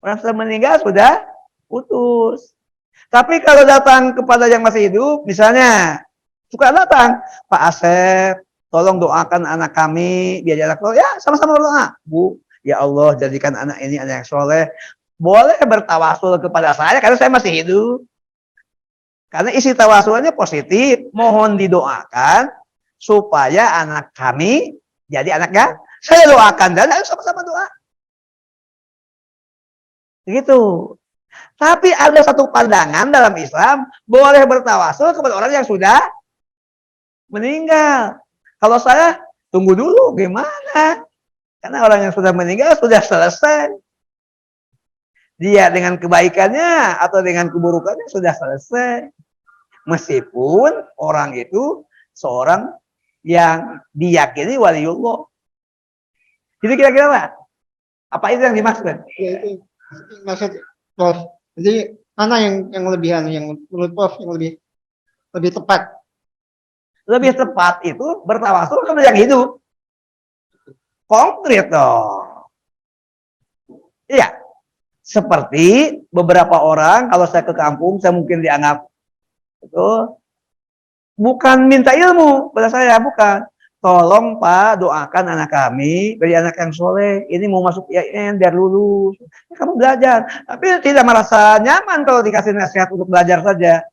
Orang sudah meninggal sudah putus. Tapi kalau datang kepada yang masih hidup, misalnya, suka datang, Pak Asep, tolong doakan anak kami, biar anak soleh. Ya, sama-sama berdoa. Bu, ya Allah, jadikan anak ini anak yang soleh. Boleh bertawasul kepada saya, karena saya masih hidup. Karena isi tawasulnya positif, mohon didoakan, supaya anak kami jadi anaknya. Saya doakan, dan ayo sama-sama doa. Begitu. Tapi ada satu pandangan dalam Islam, boleh bertawasul kepada orang yang sudah meninggal. Kalau saya, tunggu dulu, gimana? Karena orang yang sudah meninggal sudah selesai. Dia dengan kebaikannya atau dengan keburukannya sudah selesai. Meskipun orang itu seorang yang diyakini waliullah. Itu kira-kira Pak? Apa itu yang dimaksud? Ya, itu maksud Prof. Jadi mana yang lebih yang menurut Prof yang lebih tepat? Lebih tepat itu bertawasul kepada yang hidup. Konkret dong. Iya. Seperti beberapa orang, kalau saya ke kampung, saya mungkin dianggap itu bukan minta ilmu pada saya, bukan. Tolong Pak, doakan anak kami, beri anak yang soleh. Ini mau masuk IAIN biar lulus. Ya, kamu belajar. Tapi tidak merasa nyaman kalau dikasih nasihat untuk belajar saja.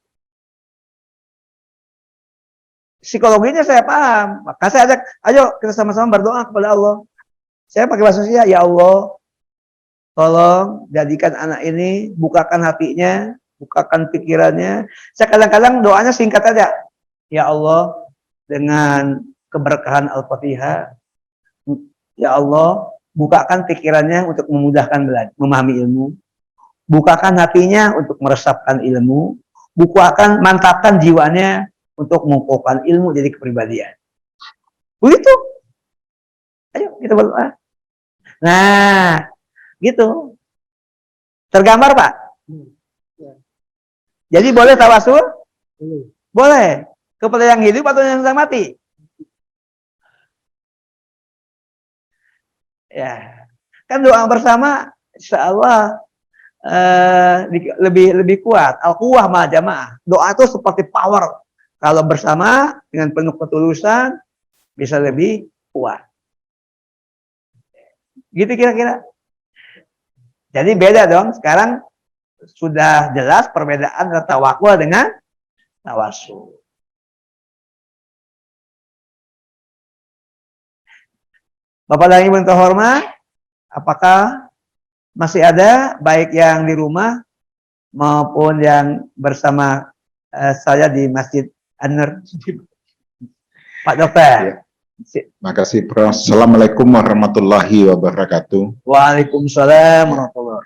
Psikologinya saya paham. Maka saya ajak, ayo kita sama-sama berdoa kepada Allah. Saya pakai bahasa Indonesia, ya Allah, tolong jadikan anak ini, bukakan hatinya, bukakan pikirannya. Saya kadang-kadang doanya singkat aja. Ya Allah, dengan keberkahan Al-Fatihah, ya Allah, bukakan pikirannya untuk memudahkan belajar, memahami ilmu. Bukakan hatinya untuk meresapkan ilmu. Bukakan, mantapkan jiwanya untuk mengukuhkan ilmu jadi kepribadian. Begitu. Ayo kita berdoa. Nah, gitu. Tergambar Pak? Jadi boleh tawasul? Boleh. Kepada yang hidup atau yang sedang mati? Ya. Kan doa bersama insya Allah lebih kuat. Al-quwah ma jamaah. Doa itu seperti power. Kalau bersama dengan penuh ketulusan bisa lebih kuat. Gitu kira-kira. Jadi beda dong. Sekarang sudah jelas perbedaan antara tawakul dengan tawasul. Bapak dan Ibu terhormat, apakah masih ada baik yang di rumah maupun yang bersama saya di Masjid An-Nur? Pak Dokter. Ya. Makasih Prof. Assalamualaikum warahmatullahi wabarakatuh. Waalaikumsalam warahmatullahi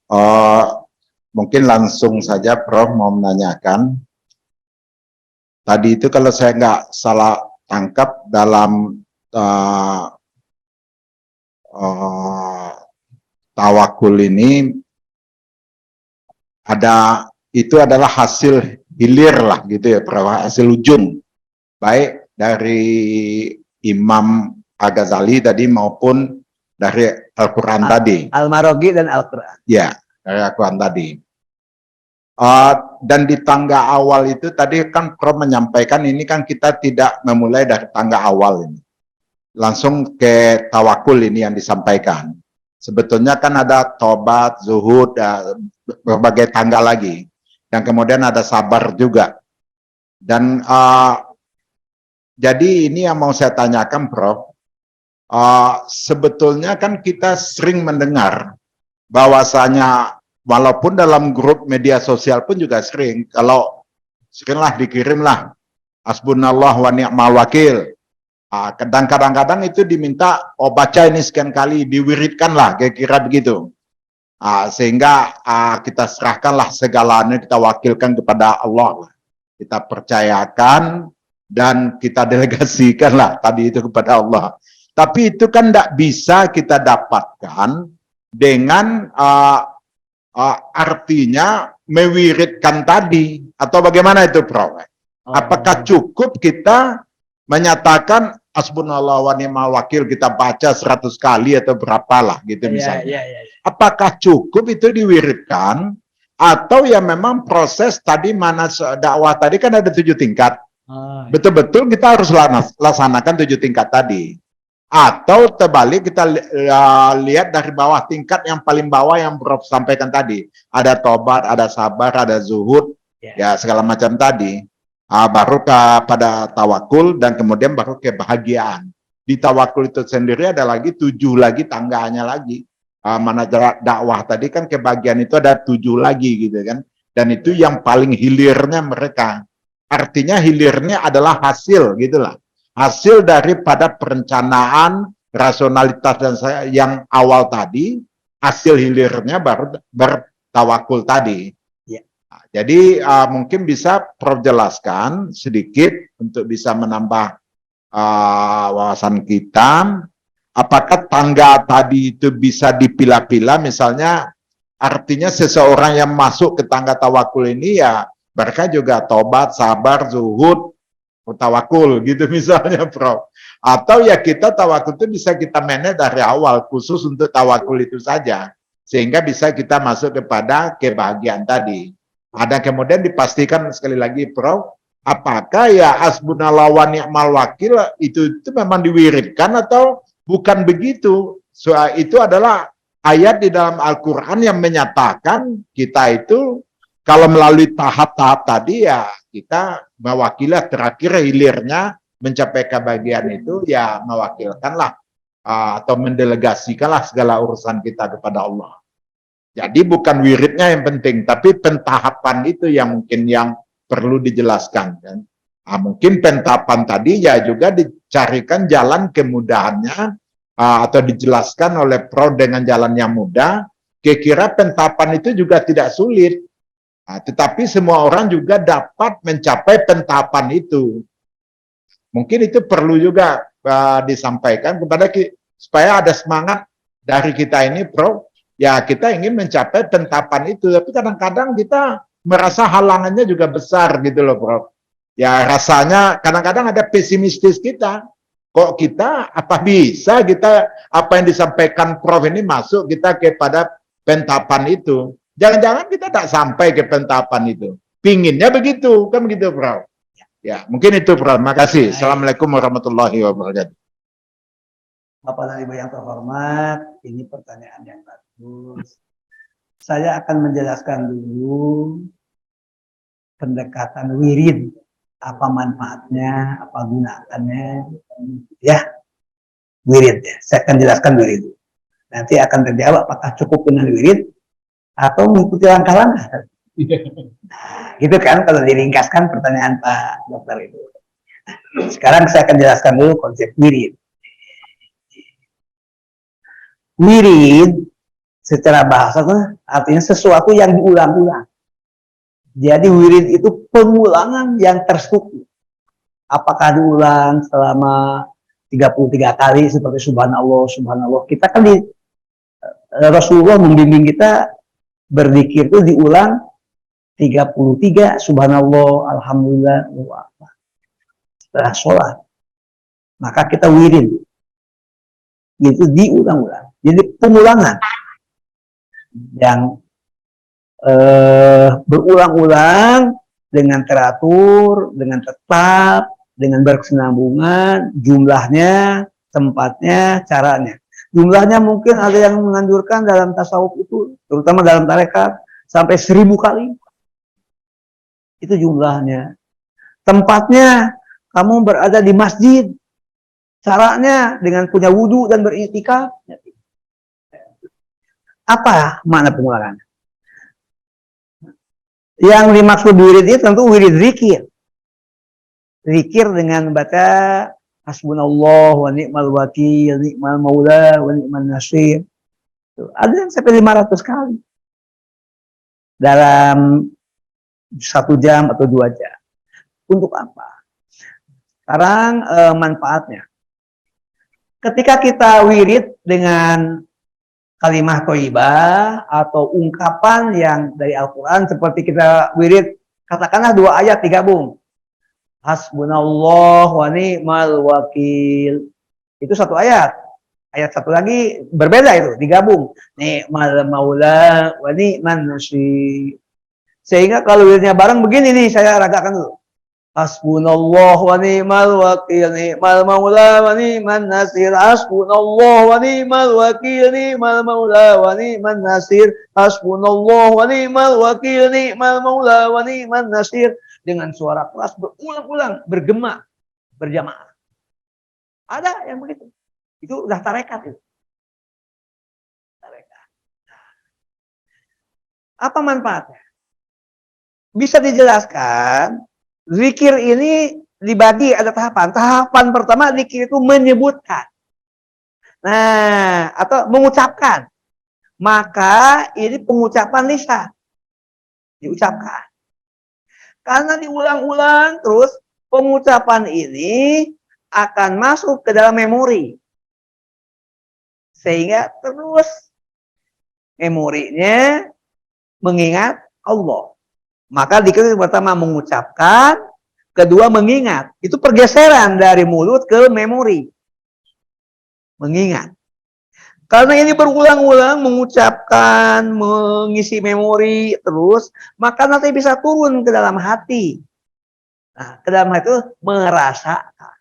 wabarakatuh. Mungkin langsung saja Prof mau menanyakan. Tadi itu kalau saya nggak salah tangkap dalam tawakul ini itu adalah hasil hilir lah gitu ya Prof, hasil ujung. Baik dari Imam Al-Ghazali tadi maupun dari Al-Quran tadi. Al-Maraghi dan Al-Quran. Ya, dari Al-Quran tadi. Dan di tangga awal itu tadi kan Prof menyampaikan ini kan kita tidak memulai dari tangga awal ini. Langsung ke tawakul ini yang disampaikan. Sebetulnya kan ada tobat, zuhud, berbagai tangga lagi. Dan kemudian ada sabar juga. Dan jadi ini yang mau saya tanyakan Prof, sebetulnya kan kita sering mendengar bahwasanya walaupun dalam grup media sosial pun juga sering, kalau seringlah dikirimlah hasbunallah wa ni'mal wakil. Dan kadang-kadang itu diminta, baca ini sekian kali, diwiridkanlah, kira-kira begitu. Sehingga kita serahkanlah segalanya, kita wakilkan kepada Allah. Kita percayakan, dan kita delegasikanlah tadi itu kepada Allah. Tapi itu kan tidak bisa kita dapatkan dengan artinya mewiridkan tadi. Atau bagaimana itu Prof? Apakah cukup kita menyatakan hasbunallah wa ni'mal wakil, kita baca 100 kali atau berapalah gitu misalnya. Apakah cukup itu diwiridkan atau ya memang proses tadi mana dakwah tadi kan ada 7 tingkat. Betul-betul kita harus laksanakan 7 tingkat tadi. Atau terbalik kita lihat dari bawah, tingkat yang paling bawah yang Prof sampaikan tadi. Ada tobat, ada sabar, ada zuhud, ya segala macam tadi. Baru pada tawakul dan kemudian baru kebahagiaan. Di tawakul itu sendiri ada lagi 7 lagi tangganya lagi. Mana dakwah tadi kan kebahagiaan itu ada 7 lagi gitu kan. Dan itu yang paling hilirnya mereka. Artinya hilirnya adalah hasil gitulah. Hasil daripada perencanaan, rasionalitas dan yang awal tadi, hasil hilirnya baru bertawakul tadi. Jadi mungkin bisa Prof jelaskan sedikit untuk bisa menambah wawasan kita. Apakah tangga tadi itu bisa dipilah-pilah, misalnya artinya seseorang yang masuk ke tangga tawakul ini ya mereka juga tobat, sabar, zuhud, tawakul gitu misalnya, Prof. Atau ya kita tawakul itu bisa kita manage dari awal khusus untuk tawakul itu saja, sehingga bisa kita masuk kepada kebahagiaan tadi. Ada kemudian dipastikan sekali lagi, Prof, apakah ya hasbunallah wa ni'mal wakil itu memang diwiridkan atau bukan begitu? Soal itu adalah ayat di dalam Al-Quran yang menyatakan kita itu kalau melalui tahap-tahap tadi ya kita mewakili terakhir hilirnya mencapai kebahagiaan itu ya mewakilkanlah atau mendelegasikanlah segala urusan kita kepada Allah. Jadi bukan wiridnya yang penting, tapi pentahapan itu yang mungkin yang perlu dijelaskan. Kan? Nah, mungkin pentahapan tadi ya juga dicarikan jalan kemudahannya atau dijelaskan oleh Prof dengan jalan yang mudah. Kira-kira pentahapan itu juga tidak sulit. Nah, tetapi semua orang juga dapat mencapai pentahapan itu. Mungkin itu perlu juga disampaikan kepada kita, supaya ada semangat dari kita ini, Prof. Ya kita ingin mencapai pentahapan itu, tapi kadang-kadang kita merasa halangannya juga besar gitu loh, Prof. Ya rasanya kadang-kadang ada pesimistis kita. Kok kita, apa bisa kita, apa yang disampaikan Prof ini masuk kita kepada pentahapan itu. Jangan-jangan kita tak sampai ke pentahapan itu. Pinginnya begitu, kan begitu, Prof. Ya, mungkin itu, Prof. Makasih. Assalamualaikum warahmatullahi wabarakatuh. Bapak dan Ibu yang terhormat, ini pertanyaan yang bagus. Saya akan menjelaskan dulu pendekatan wirid, apa manfaatnya, apa gunakannya, ya, wirid ya. Saya akan jelaskan wirid. Nanti akan terjawab apakah cukup dengan wirid atau mengikuti langkah-langkah. Nah, gitu kan kalau diringkaskan pertanyaan Pak Dokter itu. Sekarang saya akan jelaskan dulu konsep wirid. Wirid secara bahasa artinya sesuatu yang diulang-ulang. Jadi wirid itu pengulangan yang terstruktur. Apakah diulang selama 33 kali seperti subhanallah, subhanallah. Kita kan di Rasulullah membimbing kita berzikir itu diulang 33 subhanallah, alhamdulillah, setelah sholat. Maka kita wirid. Itu diulang-ulang. Jadi pengulangan yang berulang-ulang dengan teratur, dengan tetap, dengan berkesinambungan, jumlahnya, tempatnya, caranya. Jumlahnya mungkin ada yang menganjurkan dalam tasawuf itu, terutama dalam tarekat, sampai 1000 kali. Itu jumlahnya. Tempatnya, kamu berada di masjid. Caranya dengan punya wudhu dan beriktikaf. Apa makna pengulangan? Yang dimaksud wirid itu tentu wirid zikir. Zikir dengan baca hasbunallah wa ni'mal wakil, ni'mal maula wa ni'mal nasir. Ada yang sampai 500 kali. Dalam 1 jam atau 2 jam. Untuk apa? Sekarang manfaatnya. Ketika kita wirid dengan kalimah thayyibah atau ungkapan yang dari Al-Quran seperti kita wirid, katakanlah 2 ayat digabung. Hasbunallah wa ni'mal wakil. Itu 1 ayat. Ayat 1 lagi berbeda itu, digabung. Ni'mal maula wa ni'man nasir. Sehingga kalau wiridnya bareng begini nih, saya ragakan dulu. Hasbunallah wa ni'mal wakil, ni'mal maula wa ni'man nasir. Hasbunallah wa ni'mal wakil, ni'mal maula wa ni'man nasir. Hasbunallah wa ni'mal wakil, ni'mal maula wa ni'man nasir. Dengan suara keras berulang-ulang, bergema, berjamaah. Ada yang begitu. Itu udah tarekat itu. Tarekat. Apa manfaatnya? Bisa dijelaskan. Zikir ini dibagi ada tahapan. Tahapan pertama zikir itu menyebutkan. Nah, atau mengucapkan. Maka ini pengucapan lisan. Diucapkan. Karena diulang-ulang terus pengucapan ini akan masuk ke dalam memori. Sehingga terus memorinya mengingat Allah. Maka dikir pertama mengucapkan, kedua mengingat. Itu pergeseran dari mulut ke memori. Mengingat. Karena ini berulang-ulang mengucapkan, mengisi memori terus, maka nanti bisa turun ke dalam hati. Nah, ke dalam hati itu merasakan.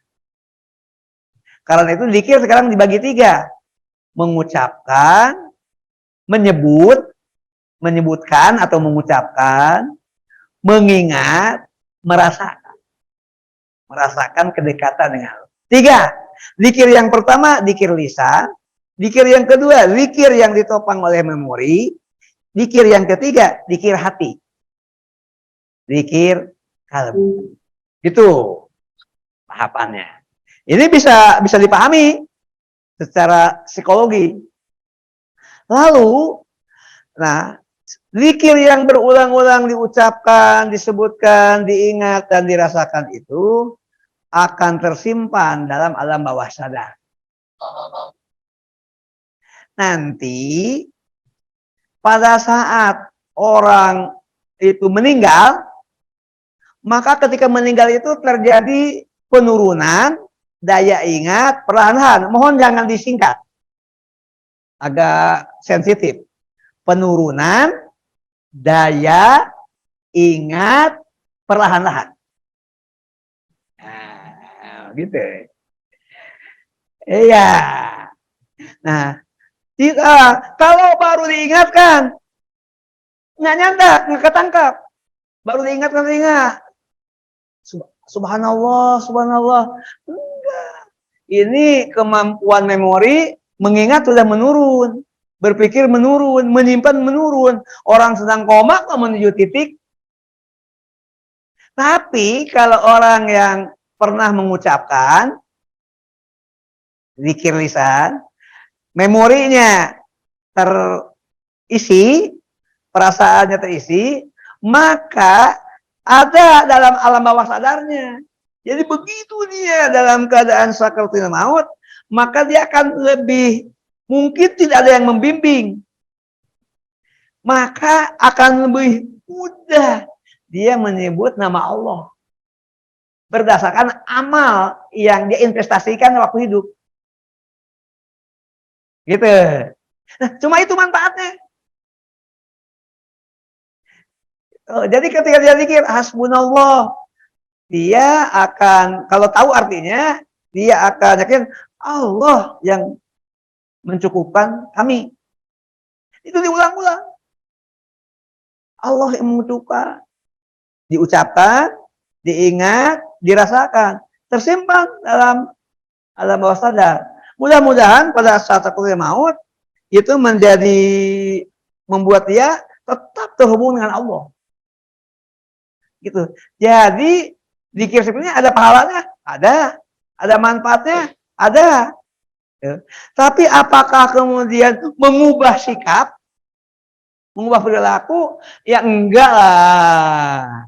Karena itu zikir sekarang dibagi 3. Mengucapkan, menyebutkan atau mengucapkan, mengingat, merasakan. Merasakan kedekatan dengan Allah. 3. Zikir yang pertama, zikir lisan. Zikir yang kedua, zikir yang ditopang oleh memori. Zikir yang ketiga, zikir hati. Zikir kalbu. Itu tahapannya. Ini bisa dipahami secara psikologi. Lalu, nah, zikir yang berulang-ulang diucapkan, disebutkan, diingat, dan dirasakan itu akan tersimpan dalam alam bawah sadar. Nanti, pada saat orang itu meninggal, maka ketika meninggal itu terjadi penurunan daya ingat perlahan-lahan. Mohon jangan disingkat. Agak sensitif. Penurunan daya ingat perlahan-lahan. Nah, gitu. Iya. Nah, kalau baru diingatkan, nggak nyanda, nggak ketangkap. Baru diingatkan, ingat. Subhanallah, subhanallah. Enggak. Ini kemampuan memori mengingat sudah menurun. Berpikir menurun, menyimpan menurun. Orang sedang koma kok menuju titik. Tapi kalau orang yang pernah mengucapkan zikir lisan, memorinya terisi, perasaannya terisi, maka ada dalam alam bawah sadarnya. Jadi begitu dia dalam keadaan sakaratul maut, maka dia akan lebih mungkin tidak ada yang membimbing. Maka akan lebih mudah dia menyebut nama Allah. Berdasarkan amal yang dia investasikan waktu hidup. Gitu. Nah, cuma itu manfaatnya. Jadi ketika dia zikir hasbunallah, dia akan, kalau tahu artinya, dia akan yakin Allah yang mencukupkan kami. Itu diulang-ulang. Allah yang mencukupkan. Diucapkan, diingat, dirasakan. Tersimpan dalam alam bawah sadar. Mudah-mudahan pada saat sakaratul maut, itu membuat dia tetap terhubung dengan Allah. Gitu. Jadi zikir sebenarnya ada pahalanya, ada manfaatnya, ada. Tapi apakah kemudian mengubah sikap, mengubah perilaku? Ya enggak lah.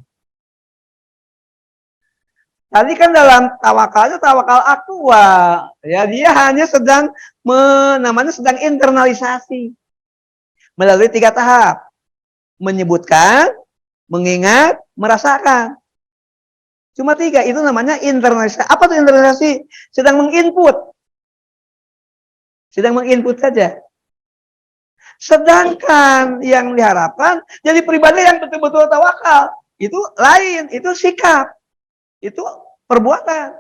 Tadi kan dalam tawakalnya tawakal aktual, ya dia hanya sedang namanya sedang internalisasi melalui 3 tahap, menyebutkan, mengingat, merasakan. Cuma 3, itu namanya internalisasi. Apa tuh internalisasi? Sedang menginput. Sedang menginput saja. Sedangkan yang diharapkan jadi pribadi yang betul-betul tawakal. Itu lain, itu sikap. Itu perbuatan.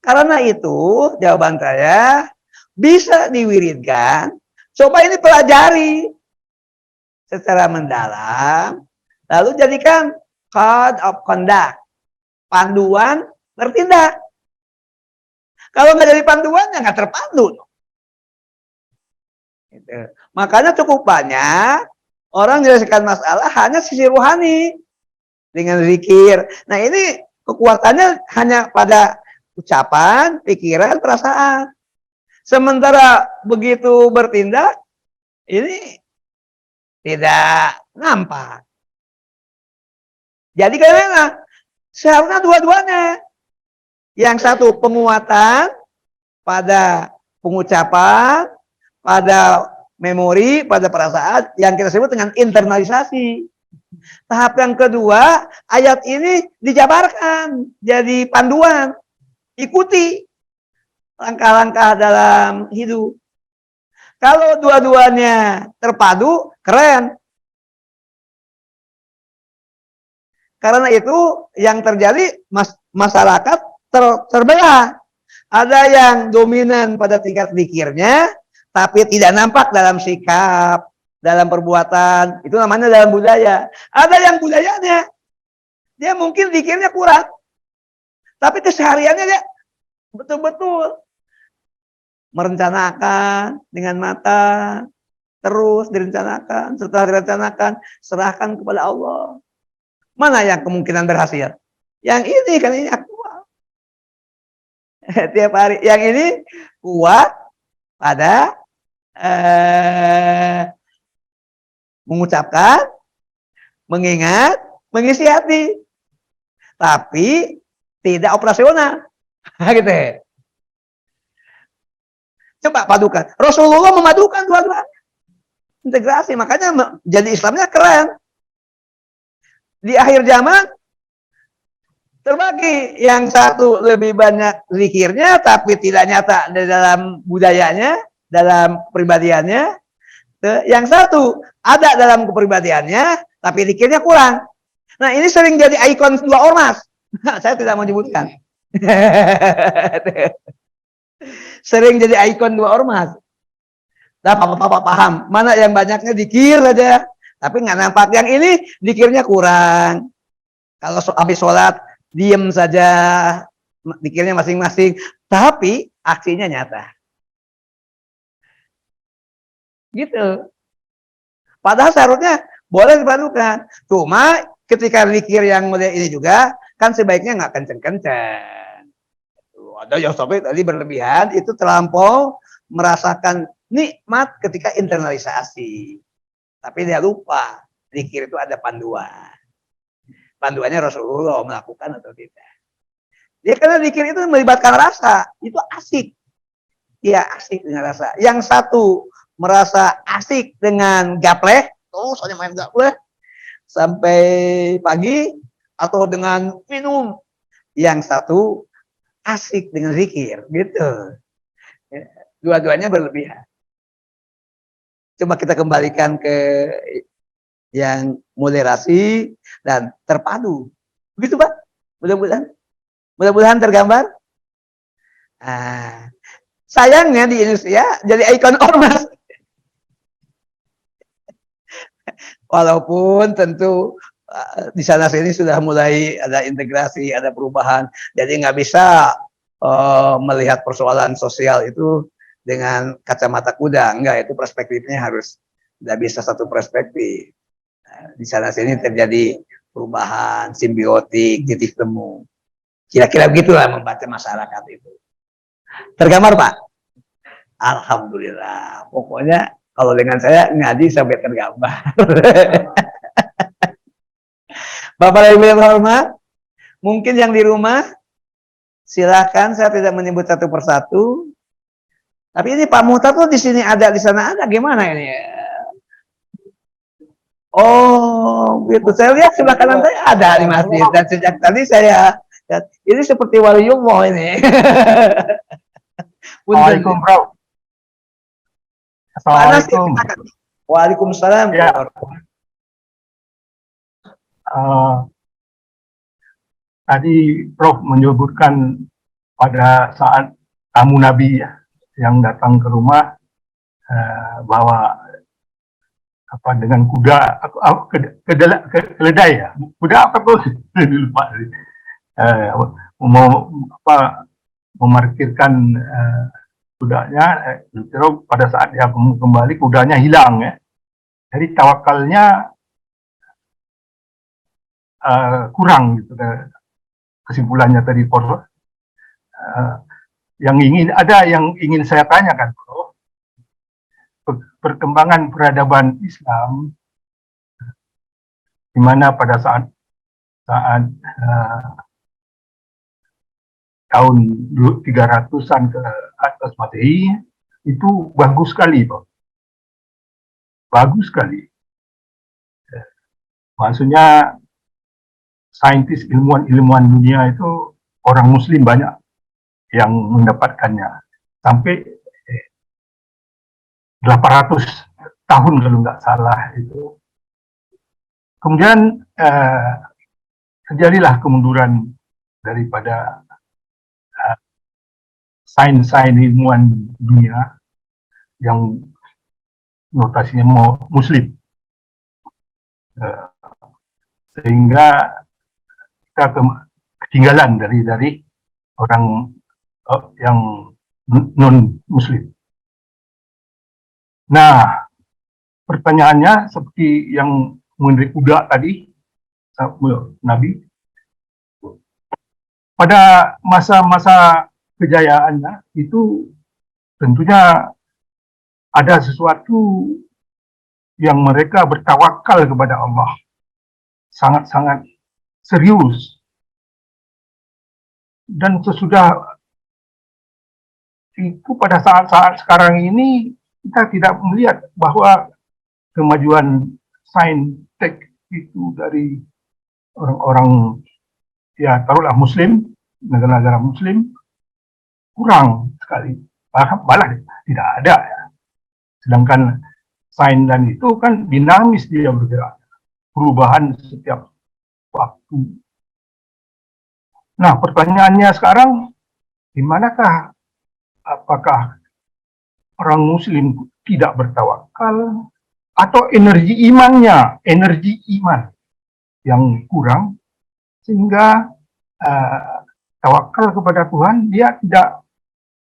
Karena itu, jawaban saya bisa diwiridkan. Coba ini pelajari secara mendalam, lalu jadikan code of conduct, panduan bertindak. Kalau nggak jadi panduan, ya nggak terpandu. Gitu. Makanya cukup banyak orang menyelesaikan masalah hanya sisi rohani dengan zikir. Nah ini kekuatannya hanya pada ucapan, pikiran, perasaan. Sementara begitu bertindak, ini tidak nampak. Jadi karena seharusnya dua-duanya. Yang satu penguatan pada pengucapan, pada memori, pada perasaan yang kita sebut dengan internalisasi. Tahap yang kedua, ayat ini dijabarkan jadi panduan. Ikuti langkah-langkah dalam hidup. Kalau dua-duanya terpadu, keren. Karena itu yang terjadi masyarakat terbelah. Ada yang dominan pada tingkat zikirnya, tapi tidak nampak dalam sikap, dalam perbuatan. Itu namanya dalam budaya. Ada yang budayanya, dia mungkin zikirnya kurang, tapi kesehariannya dia betul-betul merencanakan dengan mata, terus direncanakan, setelah direncanakan, serahkan kepada Allah. Mana yang kemungkinan berhasil? Yang ini kan ini aktual. Tiap hari. Yang ini kuat pada mengucapkan, mengingat, mengisi hati. Tapi tidak operasional. Gitu. Coba padukan. Rasulullah memadukan dua-duanya. Integrasi. Makanya jadi Islamnya keren. Di akhir zaman terbagi, yang satu lebih banyak zikirnya tapi tidak nyata di dalam budayanya, dalam kepribadiannya. Yang satu ada dalam kepribadiannya tapi zikirnya kurang. Nah, ini sering jadi ikon dua ormas. Saya tidak mau menyebutkan. Sering jadi ikon dua ormas. Nah, Bapak paham mana yang banyaknya zikir saja tapi nggak nampak. Yang ini zikirnya kurang. Kalau habis sholat diem saja, zikirnya masing-masing, tapi aksinya nyata. Gitu. Padahal seharusnya boleh dipadukan. Cuma ketika zikir yang model ini juga kan sebaiknya nggak kenceng-kenceng. Ada yang sampai tadi berlebihan, itu terlampau merasakan nikmat ketika internalisasi. Tapi dia lupa, zikir itu ada panduan. Panduannya Rasulullah melakukan atau tidak. Dia karena zikir itu melibatkan rasa, itu asik. Iya, asik dengan rasa. Yang satu merasa asik dengan gapleh, soalnya main gapleh sampai pagi, atau dengan minum. Yang satu asik dengan zikir, gitu. Dua-duanya berlebihan. Coba kita kembalikan ke yang moderasi dan terpadu. Begitu, Pak? Mudah-mudahan tergambar. Sayangnya di Indonesia jadi ikon ormas. Walaupun tentu di sana sini sudah mulai ada integrasi, ada perubahan. Jadi nggak bisa melihat persoalan sosial itu dengan kacamata kuda. Enggak, itu perspektifnya harus, tidak bisa satu perspektif. Di sana sini terjadi perubahan, simbiotik, titik temu. Kira-kira begitulah membaca masyarakat itu. Tergambar, Pak? Alhamdulillah. Pokoknya kalau dengan saya ngaji sampai tergambar. Bapak Ibu yang hormat, mungkin yang di rumah, silakan, saya tidak menyebut satu persatu. Tapi ini Pak Muhtar tuh di sini ada, di sana ada, gimana ini? Oh, gitu. Saya lihat sebelah kanan saya ada di masjid, dan sejak tadi saya lihat, ini seperti waliullah ini. Assalamualaikum, Bro. Assalamualaikum. Waalaikumsalam. Ya. Tadi Prof menyebutkan pada saat tamu Nabi ya, yang datang ke rumah bawa apa dengan kuda, keledai ya, kuda apa tuh? Lupa. Mau apa memarkirkan kudanya, pada saat dia kembali kudanya hilang ya. Jadi tawakalnya kurang gitu, kesimpulannya tadi. Yang ingin saya tanyakan, Bro, perkembangan peradaban Islam di mana pada saat tahun 300-an ke atas Masehi itu bagus sekali, Pak. Bagus sekali. Maksudnya saintis, ilmuwan dunia itu orang Muslim banyak yang mendapatkannya. Sampai 800 tahun kalau nggak salah itu. Kemudian terjadilah kemunduran daripada sains-sains ilmuwan dunia yang notasinya Muslim. Sehingga kita ketinggalan dari orang yang non Muslim. Nah, pertanyaannya seperti yang mengenai kuda tadi, Nabi, pada masa-masa kejayaannya itu tentunya ada sesuatu yang mereka bertawakal kepada Allah sangat-sangat serius. Dan sesudah itu pada saat-saat sekarang ini kita tidak melihat bahwa kemajuan saintek itu dari orang-orang ya taruhlah Muslim, negara-negara Muslim kurang sekali, malah tidak ada ya. Sedangkan sains dan itu kan dinamis, dia bergerak, perubahan setiap waktu. Nah, pertanyaannya sekarang, di manakah, apakah orang Muslim tidak bertawakal atau energi iman yang kurang sehingga tawakal kepada Tuhan dia tidak,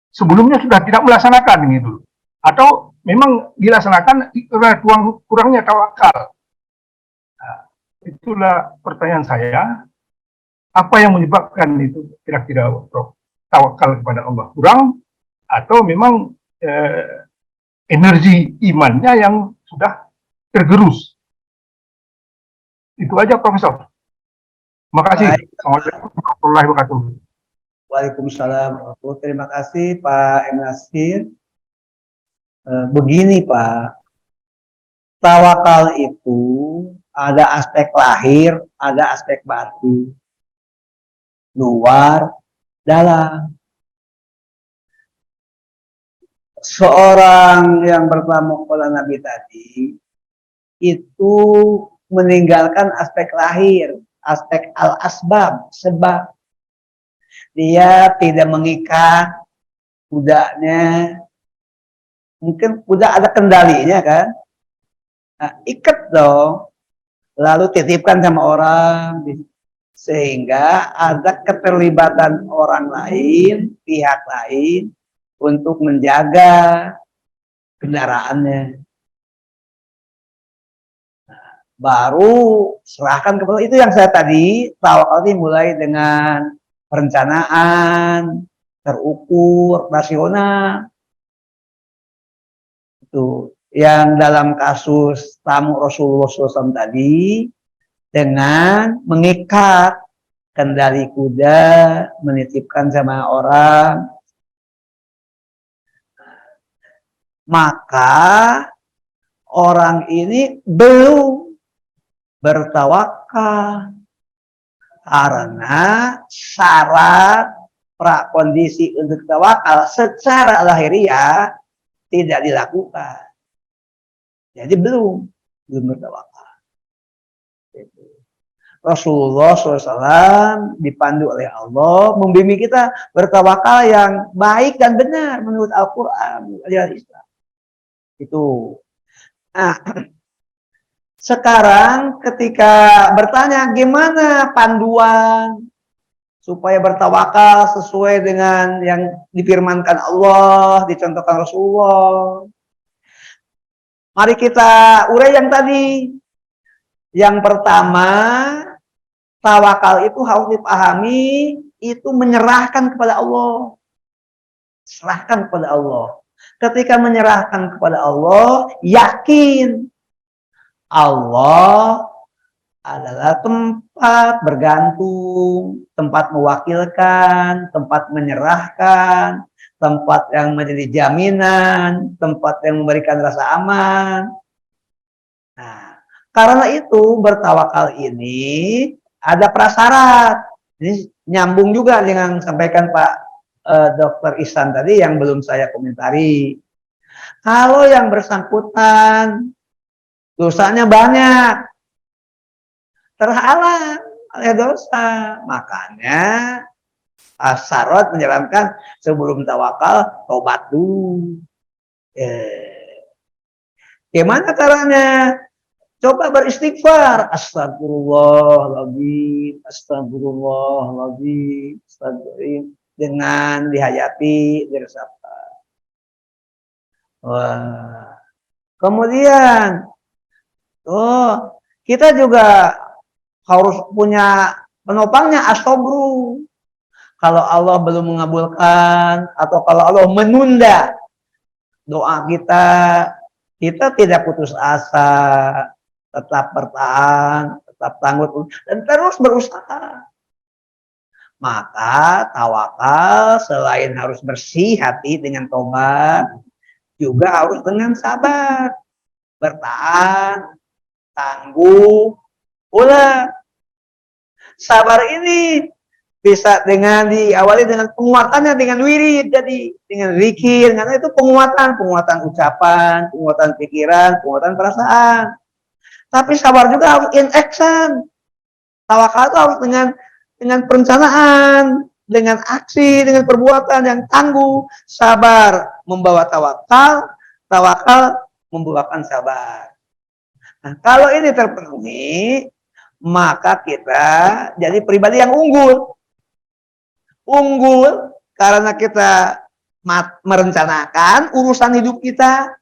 sebelumnya sudah tidak melaksanakan gitu, atau memang dilaksanakan karena kurangnya tawakal. Itulah pertanyaan saya, apa yang menyebabkan itu kira-kira tawakal kepada Allah kurang, atau memang energi imannya yang sudah tergerus. Itu aja, Profesor. Terima kasih. Assalamualaikum warahmatullahi wabarakatuh. Waalaikumsalam. Terima kasih Pak M. Nasir. Begini Pak, tawakal itu ada aspek lahir, ada aspek batin, luar, dalam. Seorang yang bertamu kepada Nabi tadi itu meninggalkan aspek lahir, aspek al-asbab, sebab dia tidak mengikat kudanya. Mungkin kuda ada kendalinya kan, nah, ikat dong, lalu titipkan sama orang, sehingga ada keterlibatan orang lain, pihak lain untuk menjaga kendaraannya. Baru serahkan kepada, itu yang saya tadi tawakal mulai dengan perencanaan terukur, rasional. Itu yang dalam kasus tamu Rasulullah SAW tadi, dengan mengikat kendali kuda, menitipkan sama orang, maka orang ini belum bertawakal karena syarat prakondisi untuk tawakal secara lahiriah tidak dilakukan. Jadi belum bertawakal. Rasulullah SAW dipandu oleh Allah membimbing kita bertawakal yang baik dan benar menurut Al-Quran, ajaran Islam. Itu. Nah, sekarang ketika bertanya gimana panduan supaya bertawakal sesuai dengan yang difirmankan Allah, dicontohkan Rasulullah. Mari kita urai yang tadi. Yang pertama, tawakal itu harus dipahami, itu menyerahkan kepada Allah. Serahkan kepada Allah. Ketika menyerahkan kepada Allah, yakin Allah adalah tempat bergantung, tempat mewakilkan, tempat menyerahkan, tempat yang menjadi jaminan, tempat yang memberikan rasa aman. Nah, karena itu bertawakal ini ada prasyarat. Ini nyambung juga dengan sampaikan Pak Dr. Ihsan tadi yang belum saya komentari. Kalau yang bersangkutan dosanya banyak, terhalang oleh dosa, makanya Asarot menyarankan sebelum tawakal tobat dulu. Gimana caranya? Coba beristighfar, astagfirullahaladzim, astagfirullahaladzim, astagfirullahaladzim, dengan dihayati, diresapkan. Wah. Kemudian, kita juga harus punya penopangnya, astagfirullah. Kalau Allah belum mengabulkan, atau kalau Allah menunda doa kita tidak putus asa, tetap bertahan, tetap tangguh, dan terus berusaha. Maka tawakal selain harus bersih hati dengan tobat, juga harus dengan sabar, bertahan, tangguh, ulah. Sabar ini bisa dengan diawali dengan penguatannya dengan wirid, jadi dengan zikir, karena itu penguatan ucapan, penguatan pikiran, penguatan perasaan. Tapi sabar juga harus in action. Tawakal itu harus dengan perencanaan, dengan aksi, dengan perbuatan yang tangguh. Sabar membawa tawakal, tawakal membawakan sabar. Nah, kalau ini terpenuhi, maka kita jadi pribadi yang unggul. Unggul karena kita merencanakan urusan hidup kita.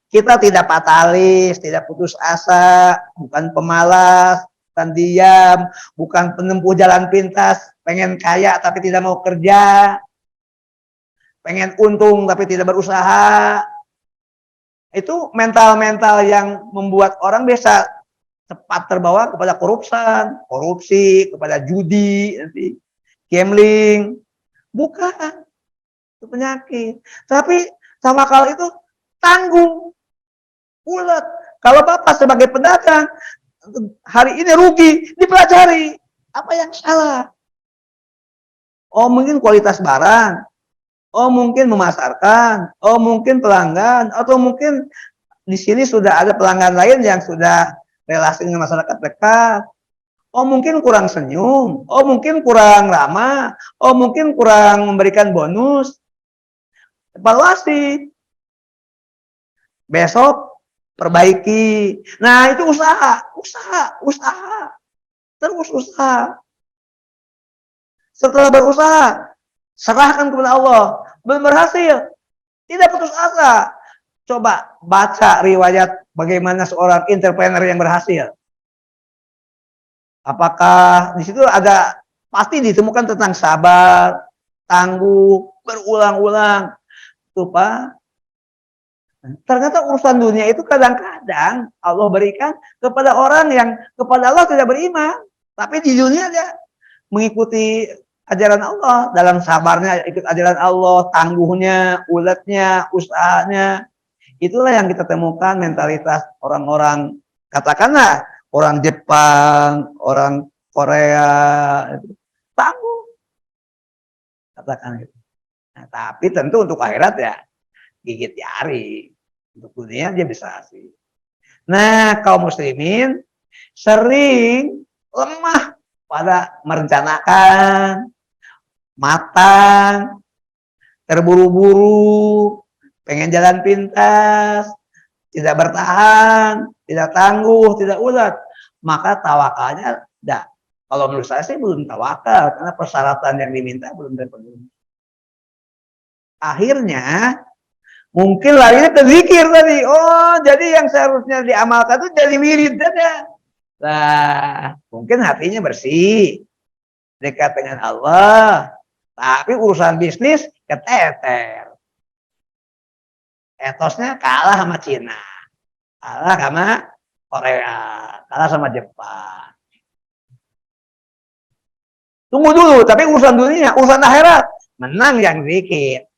Kita tidak fatalis, tidak putus asa, bukan pemalas, bukan diam, bukan penempuh jalan pintas, pengen kaya tapi tidak mau kerja, pengen untung tapi tidak berusaha. Itu mental-mental yang membuat orang bisa cepat terbawa kepada korupsi, kepada judi, nanti gambling. Bukan, itu penyakit. Tapi tawakal itu tangguh, ulet. Kalau Bapak sebagai pedagang hari ini rugi, dipelajari apa yang salah. Oh, mungkin kualitas barang, oh mungkin memasarkan, oh mungkin pelanggan, atau mungkin di sini sudah ada pelanggan lain yang sudah relasi dengan masyarakat dekat. Oh mungkin kurang senyum, oh mungkin kurang ramah, oh mungkin kurang memberikan bonus. Evaluasi. Besok perbaiki. Nah, itu usaha. Terus usaha. Setelah berusaha, serahkan kepada Allah. Belum berhasil, tidak putus asa. Coba baca riwayat bagaimana seorang entrepreneur yang berhasil. Apakah di situ ada pasti ditemukan tentang sabar, tangguh, berulang-ulang. Tuh, Pak. Ternyata urusan dunia itu kadang-kadang Allah berikan kepada orang yang kepada Allah tidak beriman, tapi di dunia dia mengikuti ajaran Allah, dalam sabarnya ikut ajaran Allah, tangguhnya, uletnya, usahanya. Itulah yang kita temukan mentalitas orang-orang, katakanlah orang Jepang, orang Korea, tangguh, katakan gitu. Nah, tapi tentu untuk akhirat ya gigit jari. Untuk dunia dia bisa sih. Nah, kaum muslimin sering lemah pada merencanakan, matang, terburu-buru, pengen jalan pintas, tidak bertahan, tidak tangguh, tidak ulet. Maka tawakalnya dah. Kalau menurut saya sih belum tawakal, karena persyaratan yang diminta belum terpenuhi. Akhirnya mungkin larinya ke zikir tadi. Oh, jadi yang seharusnya diamalkan itu jadi wirid saja. Nah, mungkin hatinya bersih, dekat dengan Allah, tapi urusan bisnis keteter. Etosnya kalah sama Cina, kalah sama Korea, kalah sama Jepang. Tunggu dulu, tapi urusan dunia, urusan akhirat menang yang sedikit.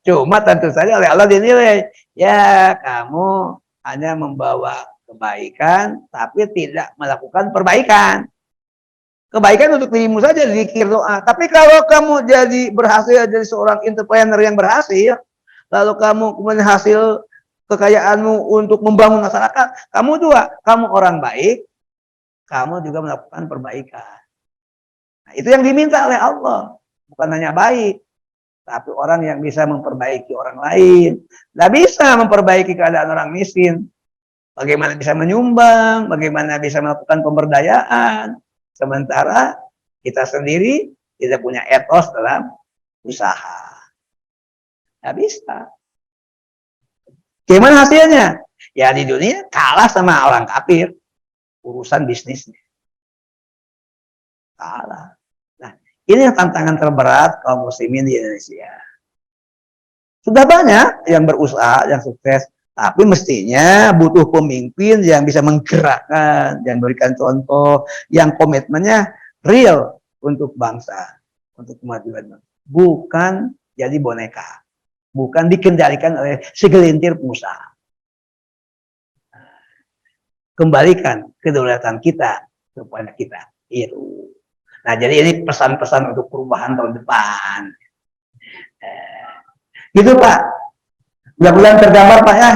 Cuma tentu saja oleh Allah dinilai, ya kamu hanya membawa kebaikan, tapi tidak melakukan perbaikan. Kebaikan untuk dirimu saja, zikir, doa. Tapi kalau kamu jadi berhasil, jadi seorang entrepreneur yang berhasil, lalu kamu kemudian hasil kekayaanmu untuk membangun masyarakat, kamu juga, kamu orang baik, kamu juga melakukan perbaikan. Nah, itu yang diminta oleh Allah. Bukan hanya baik, tapi orang yang bisa memperbaiki orang lain. Tidak bisa memperbaiki keadaan orang miskin. Bagaimana bisa menyumbang, bagaimana bisa melakukan pemberdayaan. Sementara kita sendiri tidak punya etos dalam usaha. Tidak bisa. Gimana hasilnya? Ya di dunia kalah sama orang kafir. Urusan bisnisnya. Kalah. Nah, ini yang tantangan terberat kaum muslimin di Indonesia. Sudah banyak yang berusaha, yang sukses. Tapi mestinya butuh pemimpin yang bisa menggerakkan, yang berikan contoh, yang komitmennya real untuk bangsa, untuk kemajuan. Bukan jadi boneka. Bukan dikendalikan oleh segelintir pengusaha. Kembalikan kedaulatan kita kepada kita. Itu. Nah, jadi ini pesan-pesan untuk perubahan tahun depan. Gitu Pak. Mudah-mudahan tergambar Pak ya.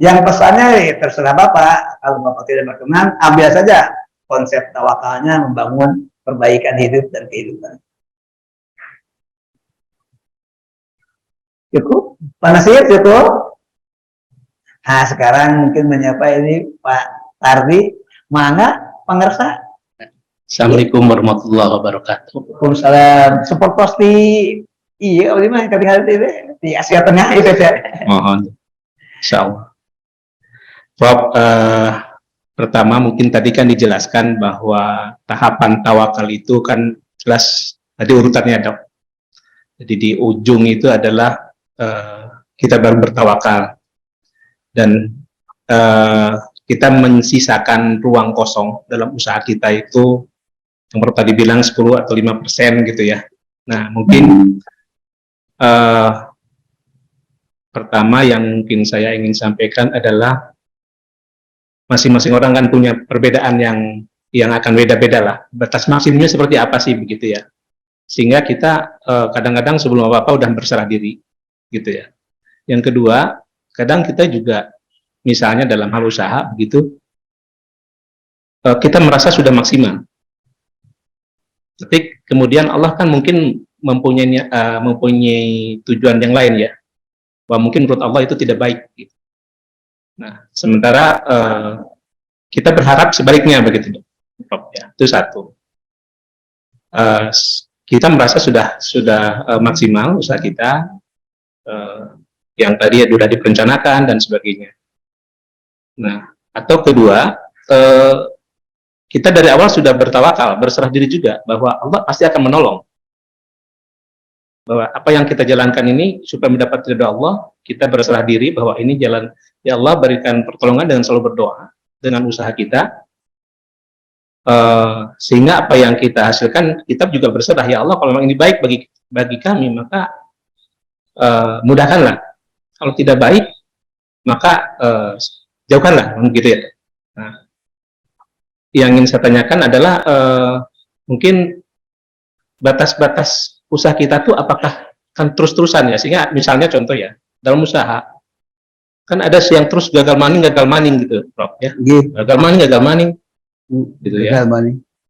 Yang pesannya terserah Bapak. Kalau Bapak tidak berkenan, ambil saja konsep tawakalnya membangun perbaikan hidup dan kehidupan. Cukup? Panasnya cukup? Nah, sekarang mungkin menyapa ini Pak Tardi. Mangga, Pangersa. Assalamualaikum warahmatullahi wabarakatuh. Waalaikumsalam. Support post di iya, di mana di Asia Tengah itu ya. Mohon, insyaallah. Prof, pertama mungkin tadi kan dijelaskan bahwa tahapan tawakal itu kan jelas tadi urutannya dok. Jadi di ujung itu adalah kita baru bertawakal dan kita mensisakan ruang kosong dalam usaha kita itu yang baru tadi bilang 10 atau 5% gitu ya. Nah mungkin pertama yang mungkin saya ingin sampaikan adalah masing-masing orang kan punya perbedaan yang akan beda-beda lah. Batas maksimumnya seperti apa sih begitu ya. Sehingga kita kadang-kadang sebelum apa-apa udah berserah diri gitu ya. Yang kedua, kadang kita juga misalnya dalam hal usaha begitu kita merasa sudah maksimal. Tapi kemudian Allah kan mungkin mempunyai tujuan yang lain ya. Bahwa mungkin menurut Allah itu tidak baik gitu. Nah, sementara kita berharap sebaliknya begitu, ya. Itu satu. Kita merasa sudah maksimal usaha kita, yang tadi sudah direncanakan dan sebagainya. Nah, atau kedua, kita dari awal sudah bertawakal, berserah diri juga bahwa Allah pasti akan menolong. Bahwa apa yang kita jalankan ini supaya mendapat ridha Allah, kita berserah diri bahwa ini jalan, ya Allah berikan pertolongan dengan selalu berdoa dengan usaha kita, sehingga apa yang kita hasilkan kita juga berserah, ya Allah kalau memang ini baik bagi kami maka mudahkanlah, kalau tidak baik maka jauhkanlah, begitu ya. Nah, yang ingin saya tanyakan adalah mungkin batas-batas usaha kita tuh apakah kan terus-terusan ya, sehingga misalnya contoh ya dalam usaha kan ada yang terus gagal maning gitu Prof ya, gagal maning gitu ya,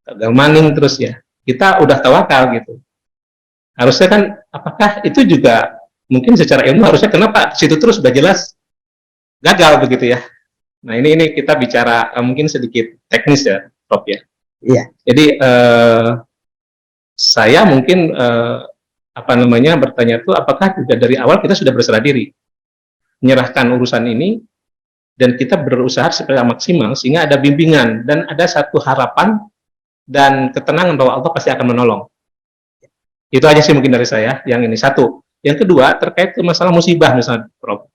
gagal maning terus ya, kita udah tawakal gitu, harusnya kan apakah itu juga mungkin secara ilmu harusnya kenapa situ terus sudah jelas gagal begitu ya. Nah ini kita bicara mungkin sedikit teknis ya Prof ya. Iya. Jadi saya mungkin bertanya tuh apakah juga dari awal kita sudah berserah diri menyerahkan urusan ini dan kita berusaha supaya maksimal sehingga ada bimbingan dan ada satu harapan dan ketenangan bahwa Allah pasti akan menolong. Itu aja sih mungkin dari saya yang ini satu. Yang kedua terkait ke masalah musibah misalnya Prof.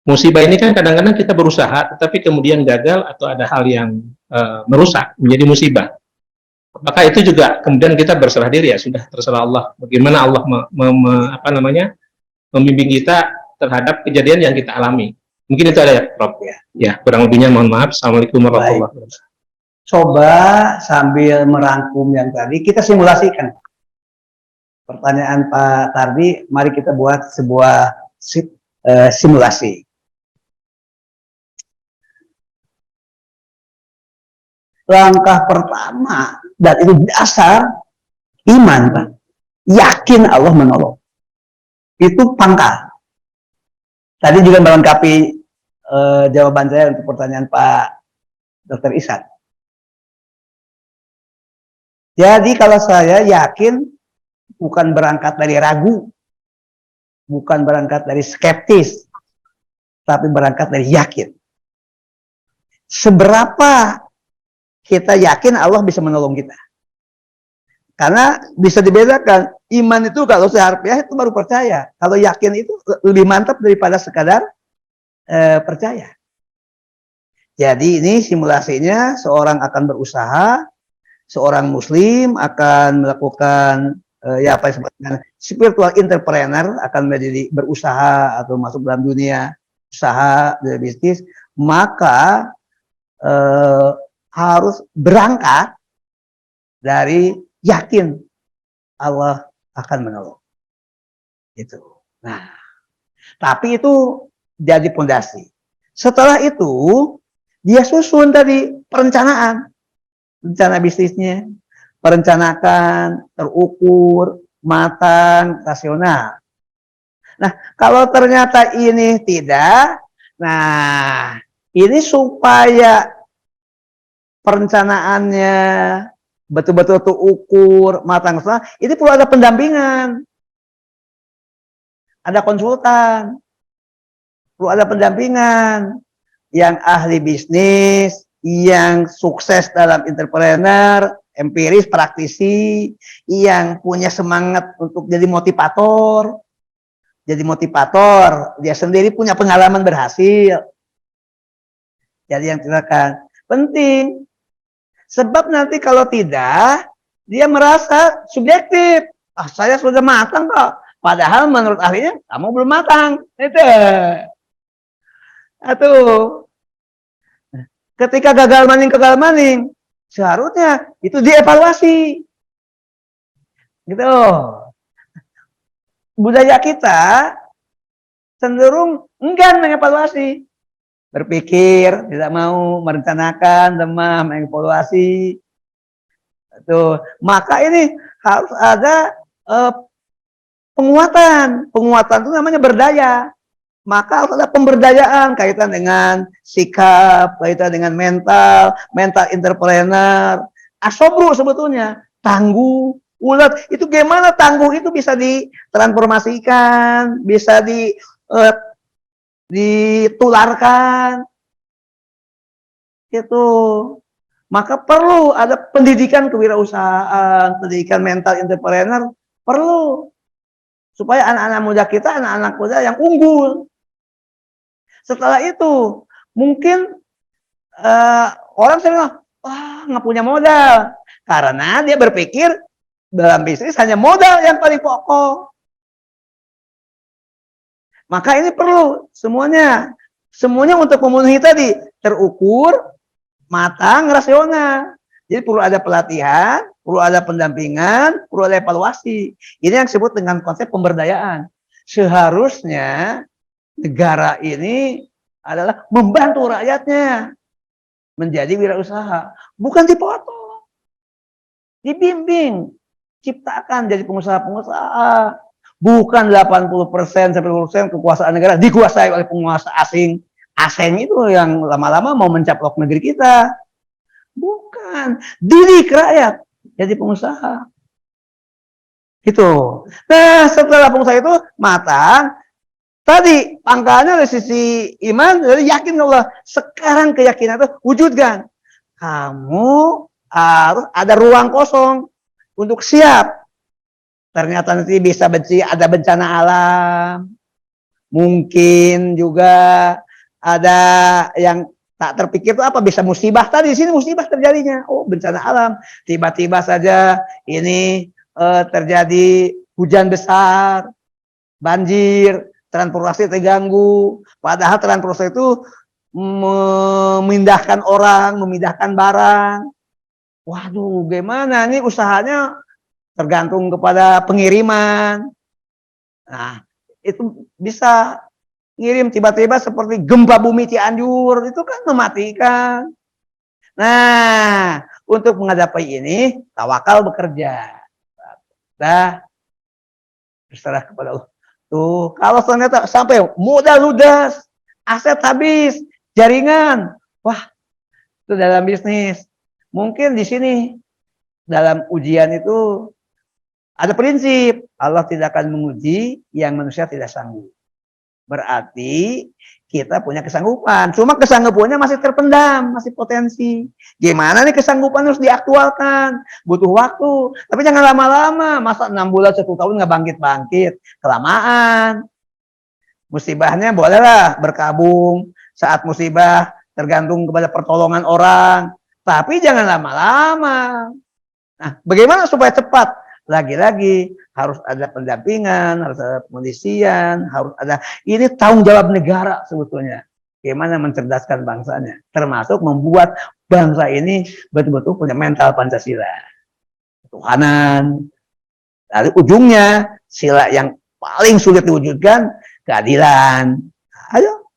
musibah ini kan kadang-kadang kita berusaha, tetapi kemudian gagal atau ada hal yang merusak menjadi musibah. Maka itu juga kemudian kita berserah diri, ya sudah terserah Allah. Bagaimana Allah membimbing kita terhadap kejadian yang kita alami. Mungkin itu ada ya, Prof. Ya, kurang lebihnya mohon maaf. Assalamualaikum warahmatullahi wabarakatuh. Coba sambil merangkum yang tadi, kita simulasikan. Pertanyaan Pak Tardi, mari kita buat sebuah simulasi. Langkah pertama, dan itu dasar iman, Pak. Yakin Allah menolong. Itu pangkal. Tadi juga melengkapi jawaban saya untuk pertanyaan Pak Dr. Ishak. Jadi kalau saya yakin, bukan berangkat dari ragu, bukan berangkat dari skeptis, tapi berangkat dari yakin. Seberapa kita yakin Allah bisa menolong kita? Karena bisa dibedakan, iman itu kalau seharfiah itu baru percaya. Kalau yakin itu lebih mantap daripada sekadar percaya. Jadi ini simulasinya, seorang akan berusaha, seorang muslim akan melakukan apa yang disebut dengan spiritual entrepreneur, akan menjadi berusaha atau masuk dalam dunia usaha, dunia bisnis, maka harus berangkat dari yakin Allah akan menolong. Itu. Nah, tapi itu jadi pondasi. Setelah itu dia susun tadi perencanaan, rencana bisnisnya, perencanakan, terukur, matang, rasional. Nah, kalau ternyata ini tidak, nah ini supaya perencanaannya betul-betul terukur, matang, rasional, ini perlu ada pendampingan, ada konsultan, perlu ada pendampingan yang ahli bisnis, yang sukses dalam entrepreneur, empiris, praktisi, yang punya semangat untuk jadi motivator. Jadi motivator, dia sendiri punya pengalaman berhasil. Jadi yang tindakan penting. Sebab nanti kalau tidak, dia merasa subjektif. Ah, saya sudah matang kok. Padahal menurut ahlinya, kamu belum matang. Itu. Aduh. Ketika gagal maning, seharusnya itu dievaluasi. Gitu. Budaya kita cenderung enggan mengevaluasi. Berpikir, tidak mau merencanakan, lemah mengevaluasi. Tuh. Maka ini harus ada penguatan. Penguatan itu namanya berdaya. Maka harus ada pemberdayaan kaitan dengan sikap, kaitan dengan mental entrepreneur. Asobru sebetulnya, tangguh, ulet. Itu gimana tangguh itu bisa ditransformasikan, bisa ditularkan. Itu. Maka perlu ada pendidikan kewirausahaan, pendidikan mental entrepreneur, perlu. Supaya anak-anak muda kita, anak-anak muda yang unggul. Setelah itu, mungkin orang sering, wah nggak punya modal. Karena dia berpikir dalam bisnis hanya modal yang paling pokok. Maka ini perlu semuanya. Semuanya untuk memenuhi tadi. Terukur, matang, rasional. Jadi perlu ada pelatihan, perlu ada pendampingan, perlu ada evaluasi. Ini yang disebut dengan konsep pemberdayaan. Seharusnya negara ini adalah membantu rakyatnya menjadi wirausaha, bukan dipotong, dibimbing, ciptakan jadi pengusaha-pengusaha, bukan 80% sampai 20% kekuasaan negara dikuasai oleh penguasa asing. Asing itu yang lama-lama mau mencaplok negeri kita, bukan, didik rakyat jadi pengusaha. Gitu. Nah, setelah pengusaha itu matang. Tadi pangkalnya dari sisi iman, dari yakin Allah. Sekarang keyakinan itu wujudkan. Kamu harus ada ruang kosong untuk siap. Ternyata nanti bisa ada bencana alam, Mungkin juga ada yang tak terpikir itu apa, bisa musibah tadi, di sini musibah terjadinya. Oh, bencana alam. Tiba-tiba saja ini terjadi hujan besar, banjir, transportasi terganggu. Padahal transportasi itu memindahkan orang, memindahkan barang. Waduh, gimana nih usahanya, tergantung kepada pengiriman. Nah, itu bisa ngirim tiba-tiba seperti gempa bumi Cianjur, itu kan mematikan. Nah, untuk menghadapi ini, tawakal bekerja. Nah, berserah kepada Allah. Tuh, kalau ternyata sampai modal ludas, aset habis, jaringan, wah, itu dalam bisnis. Mungkin di sini dalam ujian itu ada prinsip, Allah tidak akan menguji yang manusia tidak sanggup. Berarti kita punya kesanggupan, cuma kesanggupannya masih terpendam, masih potensi. Gimana nih kesanggupan harus diaktualkan, butuh waktu. Tapi jangan lama-lama, masa 6 bulan 1 tahun nggak bangkit-bangkit, kelamaan. Musibahnya bolehlah berkabung saat musibah, tergantung kepada pertolongan orang. Tapi jangan lama-lama. Nah, bagaimana supaya cepat? Lagi-lagi harus ada pendampingan, harus ada pengisian, harus ada, ini tanggung jawab negara sebetulnya. Bagaimana mencerdaskan bangsanya, termasuk membuat bangsa ini betul-betul punya mental Pancasila. Ketuhanan. Lalu ujungnya, sila yang paling sulit diwujudkan, keadilan. Ayo,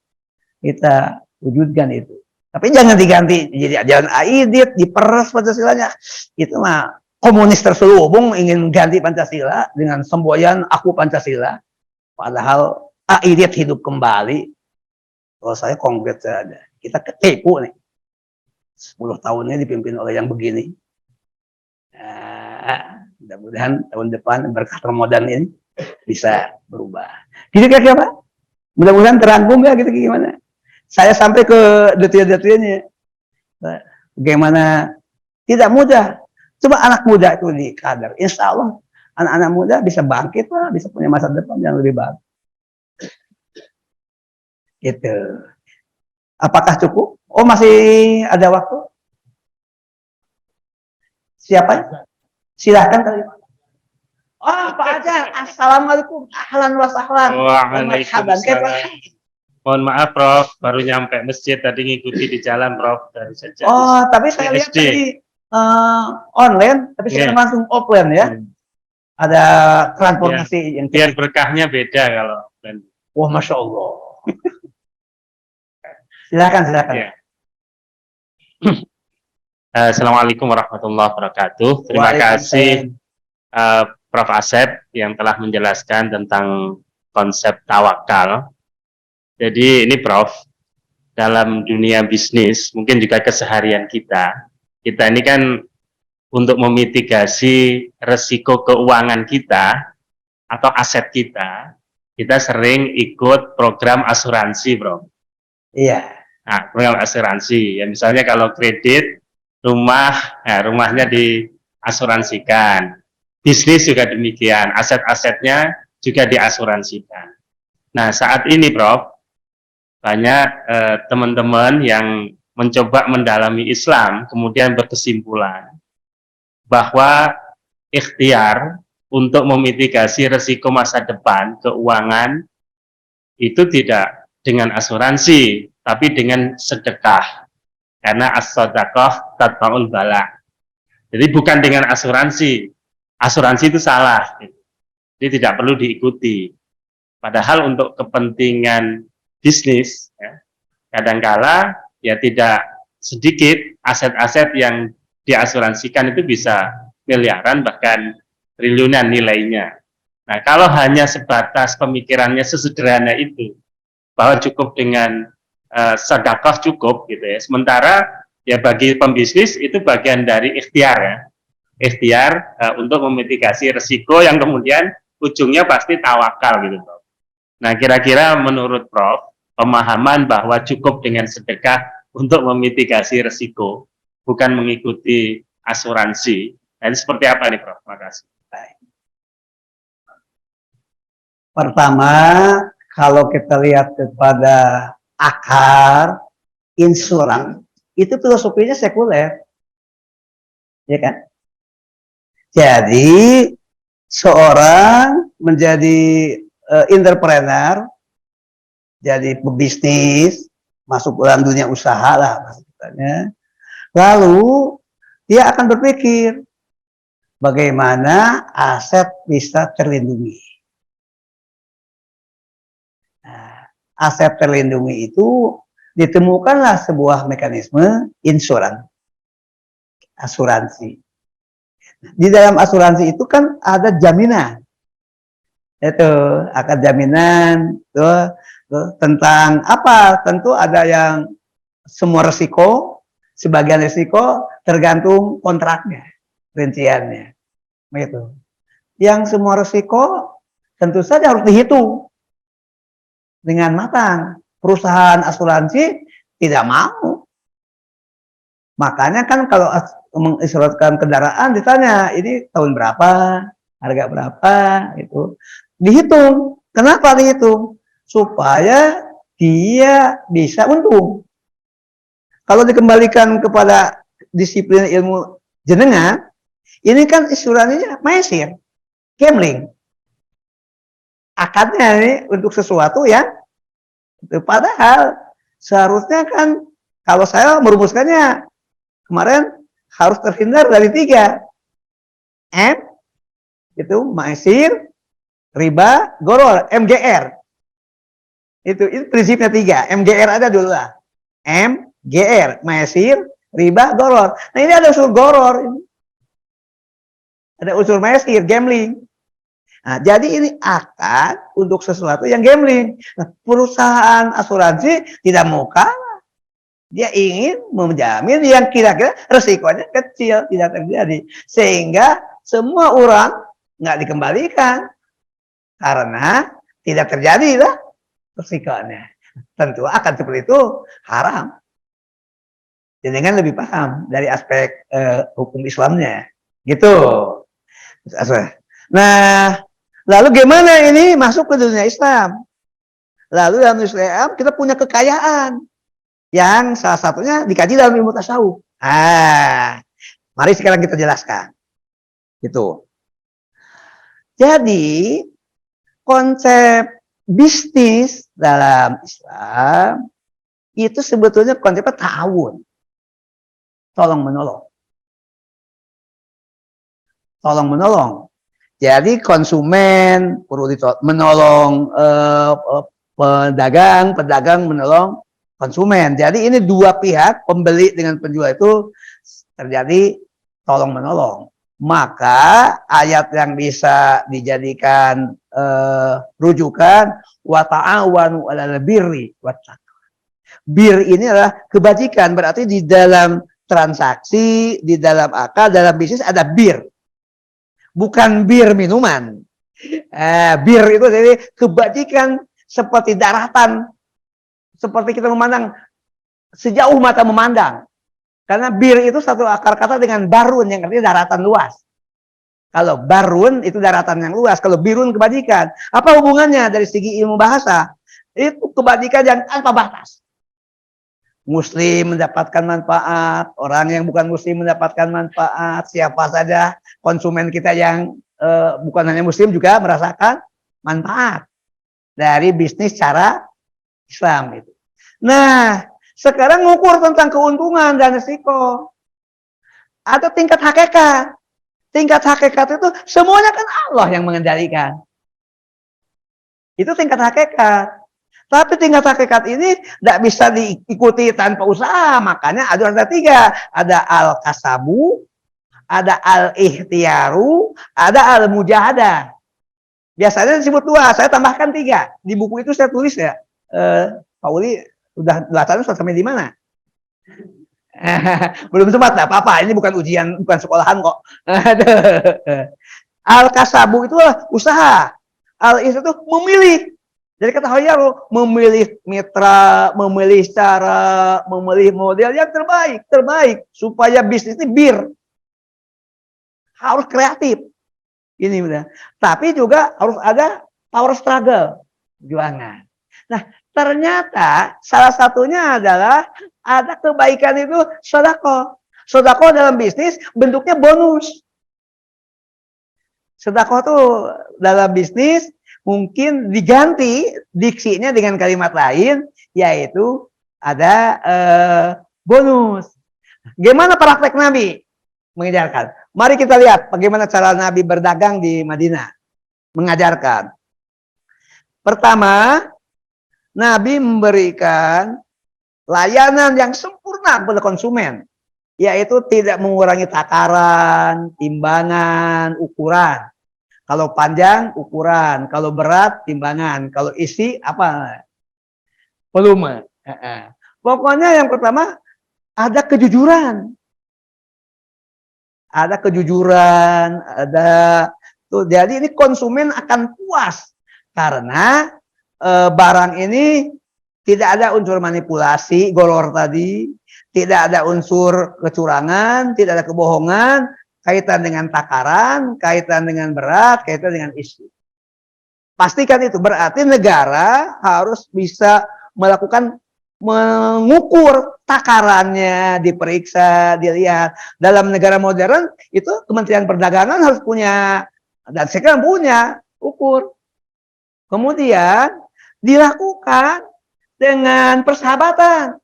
kita wujudkan itu. Tapi jangan diganti, jadi ajaran aidit, diperas Pancasilanya. Itu mah komunis terselubung ingin ganti Pancasila dengan semboyan aku Pancasila. Padahal aidit hidup kembali. Kalau saya konkret saja, kita ketipu nih. 10 tahunnya dipimpin oleh yang begini. Mudah-mudahan tahun depan berkah Ramadan ini bisa berubah. Gitu kira-kira Pak? Mudah-mudahan terangkum ya gitu gimana. Saya sampai ke detail-detailnya. Bagaimana tidak mudah. Coba anak muda itu dikadar. Insya Allah anak-anak muda bisa bangkit lah, bisa punya masa depan yang lebih baik. Gitu. Apakah cukup? Oh, masih ada waktu? Siapa? Silahkan kali. Oh, Pak Ajar. Assalamualaikum. Ahlan wa sahlan. Waalaikumsalam. Mohon maaf, Prof. Baru nyampe masjid tadi, ngikuti di jalan, Prof. Dari sejak. Oh, tapi saya lihat tadi online, tapi sekarang langsung offline ya. Ada transportasi yang biar berkahnya beda kalau online. Wah, Masya Allah. Silakan. Ya. Assalamualaikum warahmatullahi wabarakatuh. Terima kasih Prof. Asep yang telah menjelaskan tentang konsep tawakal. Jadi ini Prof, dalam dunia bisnis, mungkin juga keseharian kita ini kan untuk memitigasi resiko keuangan kita atau aset kita sering ikut program asuransi, Bro. Iya. Nah, program asuransi, ya misalnya kalau kredit rumah, nah, rumahnya diasuransikan, bisnis juga demikian, aset-asetnya juga diasuransikan. Nah, saat ini, Prof, banyak teman-teman yang mencoba mendalami Islam, kemudian berkesimpulan bahwa ikhtiar untuk memitigasi resiko masa depan keuangan itu tidak dengan asuransi, tapi dengan sedekah. Karena as-sadaqah tatba'ul bala. Jadi bukan dengan asuransi. Asuransi itu salah. Jadi tidak perlu diikuti. Padahal untuk kepentingan bisnis, ya, kadangkala ya tidak sedikit aset-aset yang diasuransikan itu bisa miliaran bahkan triliunan nilainya. Nah, kalau hanya sebatas pemikirannya sesederhana itu, bahwa cukup dengan sedekah cukup gitu ya. Sementara ya bagi pembisnis itu bagian dari ikhtiar ya. Ikhtiar untuk memitigasi risiko yang kemudian ujungnya pasti tawakal gitu, Prof. Nah, kira-kira menurut Prof, pemahaman bahwa cukup dengan sedekah untuk memitigasi risiko, bukan mengikuti asuransi. Nah, seperti apa nih, Prof? Terima kasih. Pertama, Kalau kita lihat kepada akar insuran, itu filosofinya sekuler, ya kan? Jadi seorang menjadi entrepreneur, jadi pebisnis, masuk dalam dunia usaha lah maksudnya. Lalu dia akan berpikir bagaimana aset bisa terlindungi. Nah, aset terlindungi itu ditemukanlah sebuah mekanisme asuransi. Di dalam asuransi itu kan ada jaminan. Itu akan jaminan tuh tentang apa? Tentu ada yang semua resiko, sebagian resiko tergantung kontraknya, rinciannya. Begitu. Yang semua resiko tentu saja harus dihitung dengan matang. Perusahaan asuransi tidak mau. Makanya kan kalau menginsuransikan kendaraan ditanya, ini tahun berapa, harga berapa, itu dihitung. Kenapa dihitung? Supaya dia bisa untung. Kalau dikembalikan kepada disiplin ilmu jenengan, ini kan isuransinya maisir, gambling. Akadnya ini untuk sesuatu yang padahal seharusnya kan kalau saya merumuskannya kemarin harus terhindar dari 3 M, itu maisir, riba, goror, MGR. Itu prinsipnya 3. MGR ada dulu lah. MGR, maisir, riba, goror. Nah ini ada unsur goror. Ada unsur maisir, gambling. Nah, jadi ini akad untuk sesuatu yang gambling. Nah, perusahaan asuransi tidak mau kalah. Dia ingin menjamin yang kira-kira resikonya kecil, tidak terjadi. Sehingga semua orang nggak dikembalikan. Karena tidak terjadi lah resikonya. Tentu akan seperti itu haram. Jadi kan lebih paham dari aspek hukum Islamnya. Gitu. Nah, lalu gimana ini masuk ke dunia Islam? Lalu dalam Islam kita punya kekayaan. Yang salah satunya dikaji dalam ilmu tasawuf. Mari sekarang kita jelaskan. Gitu. Jadi konsep bisnis dalam Islam itu sebetulnya konsepnya ta'awun. Tolong menolong. Tolong menolong. Jadi konsumen perlu menolong pedagang menolong konsumen. Jadi ini dua pihak, pembeli dengan penjual itu terjadi tolong menolong. Maka ayat yang bisa dijadikan rujukan wa ta'awanu 'alal birri wat taqwa. Bir ini adalah kebajikan, berarti di dalam transaksi, di dalam akal, dalam bisnis ada bir. Bukan bir minuman. Bir itu jadi kebajikan seperti daratan. Seperti kita memandang sejauh mata memandang. Karena bir itu satu akar kata dengan barun yang artinya daratan luas. Kalau barun itu daratan yang luas, kalau birun kebajikan. Apa hubungannya dari segi ilmu bahasa? Itu kebajikan yang tanpa batas. Muslim mendapatkan manfaat, orang yang bukan muslim mendapatkan manfaat, siapa saja konsumen kita yang bukan hanya muslim juga merasakan manfaat dari bisnis cara Islam itu. Nah, sekarang ngukur tentang keuntungan dan risiko. Ada tingkat hakikat. Tingkat hakikat itu semuanya kan Allah yang mengendalikan. Itu tingkat hakikat. Tapi tingkat hakikat ini tidak bisa diikuti tanpa usaha. Makanya ada 3. Ada al-kasabu, ada al-ikhtiyaru, ada al-mujahadah. Biasanya disebut 2, saya tambahkan 3. Di buku itu saya tulis ya. Pak Uli udah belasan sampai di mana? Belum sempat, tak apa-apa. Ini bukan ujian, bukan sekolahan kok. Al-kasabu itu usaha. Al-is itu memilih. Jadi kata Hoyaru, memilih mitra, memilih cara, memilih model yang terbaik supaya bisnis ini bir. Harus kreatif. Ini benar. Tapi juga harus ada power struggle. Perjuangan. Nah, ternyata salah satunya adalah ada kebaikan itu sedekah. Sedekah dalam bisnis bentuknya bonus. Sedekah tuh dalam bisnis mungkin diganti diksinya dengan kalimat lain, yaitu ada bonus. Gimana praktek Nabi mengajarkan? Mari kita lihat bagaimana cara Nabi berdagang di Madinah. Mengajarkan. Pertama, Nabi memberikan layanan yang sempurna kepada konsumen, yaitu tidak mengurangi takaran, timbangan, ukuran. Kalau panjang, ukuran. Kalau berat, timbangan. Kalau isi, apa? Volume. Pokoknya yang pertama, ada kejujuran. Ada kejujuran, ada tuh. Jadi ini konsumen akan puas karena barang ini tidak ada unsur manipulasi, golor tadi, tidak ada unsur kecurangan, tidak ada kebohongan, kaitan dengan takaran, kaitan dengan berat, kaitan dengan isi. Pastikan itu, berarti negara harus bisa melakukan mengukur takarannya, diperiksa, dilihat. Dalam negara modern itu Kementerian Perdagangan harus punya, dan sekarang punya ukur. Kemudian dilakukan dengan persahabatan,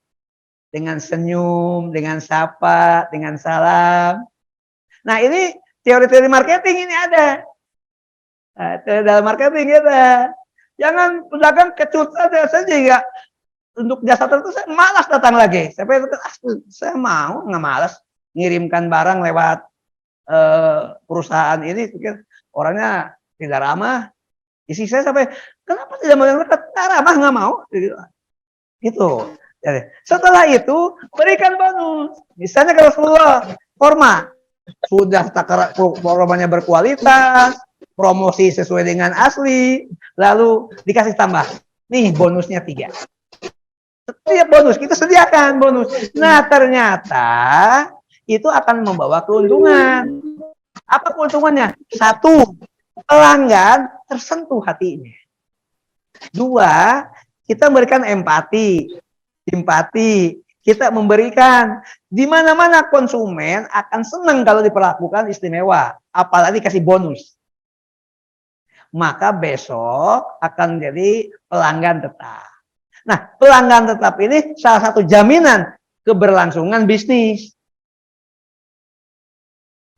dengan senyum, dengan sapa, dengan salam. Nah, ini teori-teori marketing ini ada. Nah, dalam marketing kita. Jangan pedagang kecut saja sehingga untuk jasa tertentu saya malas datang lagi. Saya mau nggak malas ngirimkan barang lewat perusahaan ini. Pikir orangnya tidak ramah. Isi saya sampai kenapa tidak mau yang dekat? Nggak ramah, nggak mau. Gitu. Jadi, setelah itu berikan bonus. Misalnya kalau forma sudah takaran formanya berkualitas, promosi sesuai dengan asli, lalu dikasih tambah. Nih bonusnya 3. Setiap bonus kita sediakan bonus. Nah, ternyata itu akan membawa keuntungan. Apa keuntungannya? 1, pelanggan tersentuh hatinya. 2, kita memberikan empati, simpati. Kita memberikan di mana-mana konsumen akan senang kalau diperlakukan istimewa, apalagi kasih bonus. Maka besok akan jadi pelanggan tetap. Nah, pelanggan tetap ini salah satu jaminan keberlangsungan bisnis.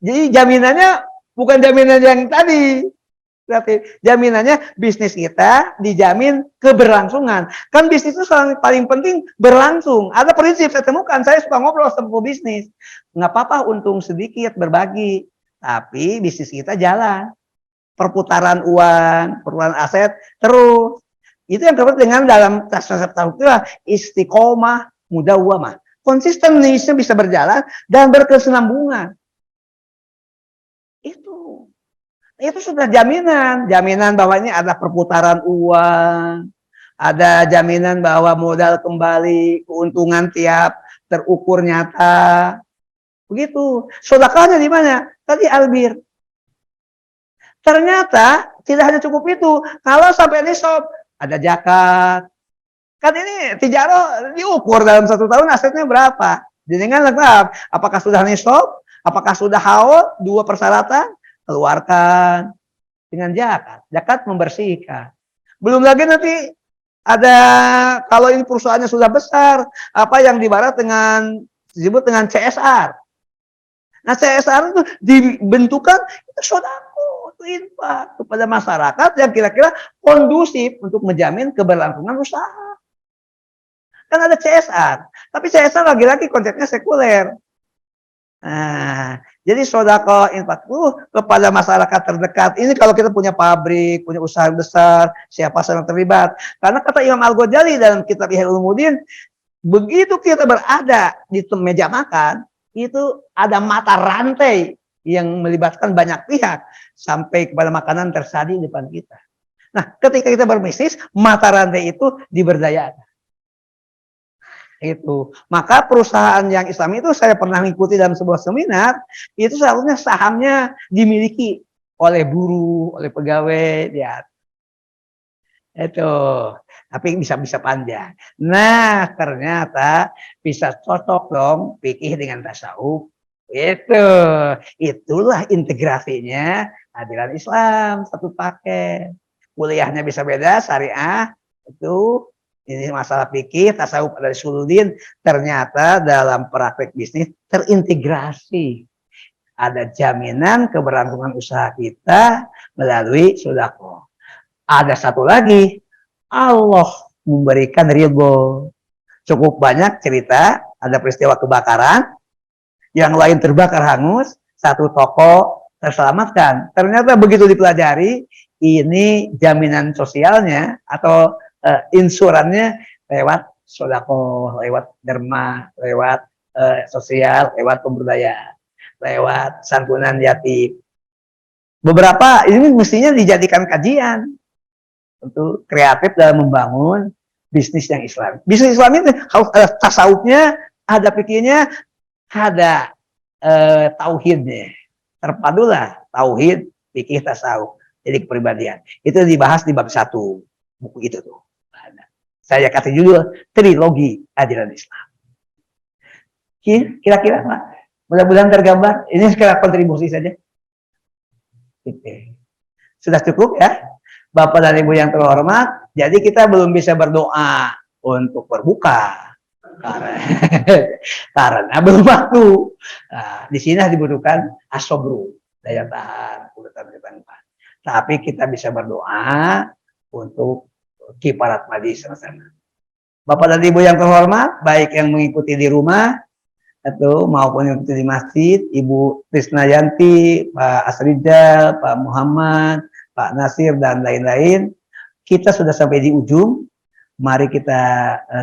Jadi jaminannya bukan jaminan yang tadi. Berarti jaminannya bisnis kita dijamin keberlangsungan. Kan bisnis itu paling penting berlangsung. Ada prinsip saya temukan, saya suka ngobrol sama bisnis. Nggak apa-apa untung sedikit, berbagi. Tapi bisnis kita jalan. Perputaran uang, perputaran aset, terus. Itu yang disebut dengan dalam tasawuf istiqomah mudawwamah. Konsisten bisnisnya bisa berjalan dan berkesinambungan. Itu sudah jaminan bahwa ini ada perputaran uang, ada jaminan bahwa modal kembali, keuntungan tiap terukur nyata. Begitu. Sedekahnya di mana? Tadi albir. Ternyata tidak hanya cukup itu. Kalau sampai nisab, ada zakat. Kan ini tijarah diukur dalam 1 tahun asetnya berapa. Dengan lengkap. Apakah sudah nisab? Apakah sudah haul? 2 persyaratan. Keluarkan dengan zakat. Zakat membersihkan. Belum lagi nanti ada, kalau ini perusahaannya sudah besar, apa yang disebut dengan CSR. Nah, CSR itu dibentukkan itu sedekah, itu infak kepada masyarakat yang kira-kira kondusif untuk menjamin keberlangsungan usaha. Kan ada CSR, tapi CSR lagi-lagi konsepnya sekuler. Nah, jadi sedekah infak kepada masyarakat terdekat. Ini kalau kita punya pabrik, punya usaha besar, siapa yang terlibat. Karena kata Imam Al-Ghazali dalam kitab Ihya Ulumuddin, begitu kita berada di meja makan, itu ada mata rantai yang melibatkan banyak pihak sampai kepada makanan tersaji di depan kita. Nah, ketika kita berbisnis, mata rantai itu diberdayakan. Itu. Maka perusahaan yang Islam itu saya pernah mengikuti dalam sebuah seminar, itu seharusnya sahamnya dimiliki oleh buruh, oleh pegawai, lihat. Itu. Tapi bisa panjang. Nah, ternyata bisa cocok dong fikih dengan tasawuf. Itulah integrasinya ajaran Islam, satu paket. Kuliahnya bisa beda, syariah itu ini masalah fikih, tasawuf dari suludin, ternyata dalam praktek bisnis terintegrasi. Ada jaminan keberlangsungan usaha kita melalui sedekah. Ada satu lagi, Allah memberikan ridho. Cukup banyak cerita, ada peristiwa kebakaran, yang lain terbakar hangus, satu toko terselamatkan. Ternyata begitu dipelajari, ini jaminan sosialnya atau insurannya lewat sedekah, lewat derma, lewat sosial, lewat pemberdayaan, lewat santunan yatim. Beberapa ini mestinya dijadikan kajian untuk kreatif dalam membangun bisnis yang Islam. Bisnis Islam ini harus ada tasawufnya, ada fikihnya, ada tauhidnya. Terpadulah tauhid, fikih, tasawuf. Jadi kepribadian. Itu dibahas di bab 1 buku itu tuh. Saya kasih judul Trilogi Ajaran Islam. Kira-kira Pak, mudah-mudahan tergambar. Ini sekarang kontribusi saja. Oke. Sudah cukup ya? Bapak dan Ibu yang terhormat, jadi kita belum bisa berdoa untuk berbuka karena belum waktu. Nah, di sini dibutuhkan asobru, daya tahan, urutan. Tapi kita bisa berdoa untuk kiparat majlis sama-sama. Bapak dan Ibu yang terhormat, baik yang mengikuti di rumah atau maupun yang mengikuti di masjid, Ibu Krisnayanti, Pak Asrijal, Pak Muhammad, Pak Nasir, dan lain-lain, kita sudah sampai di ujung. Mari kita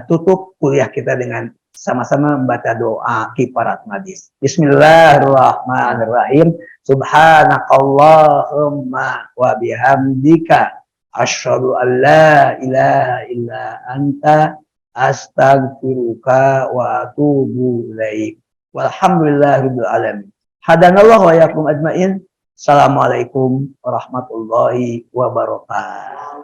tutup kuliah kita dengan sama-sama membaca doa kiparat majlis. Bismillahirrahmanirrahim. Subhanakallahumma wa bihamdika asyhadu an la ilaha illa anta astaghfiruka wa atubu ilaik. Walhamdulillahirabbil alamin. Hadanallahu wa iyyakum ajmain. Assalamualaikum warahmatullahi wabarakatuh.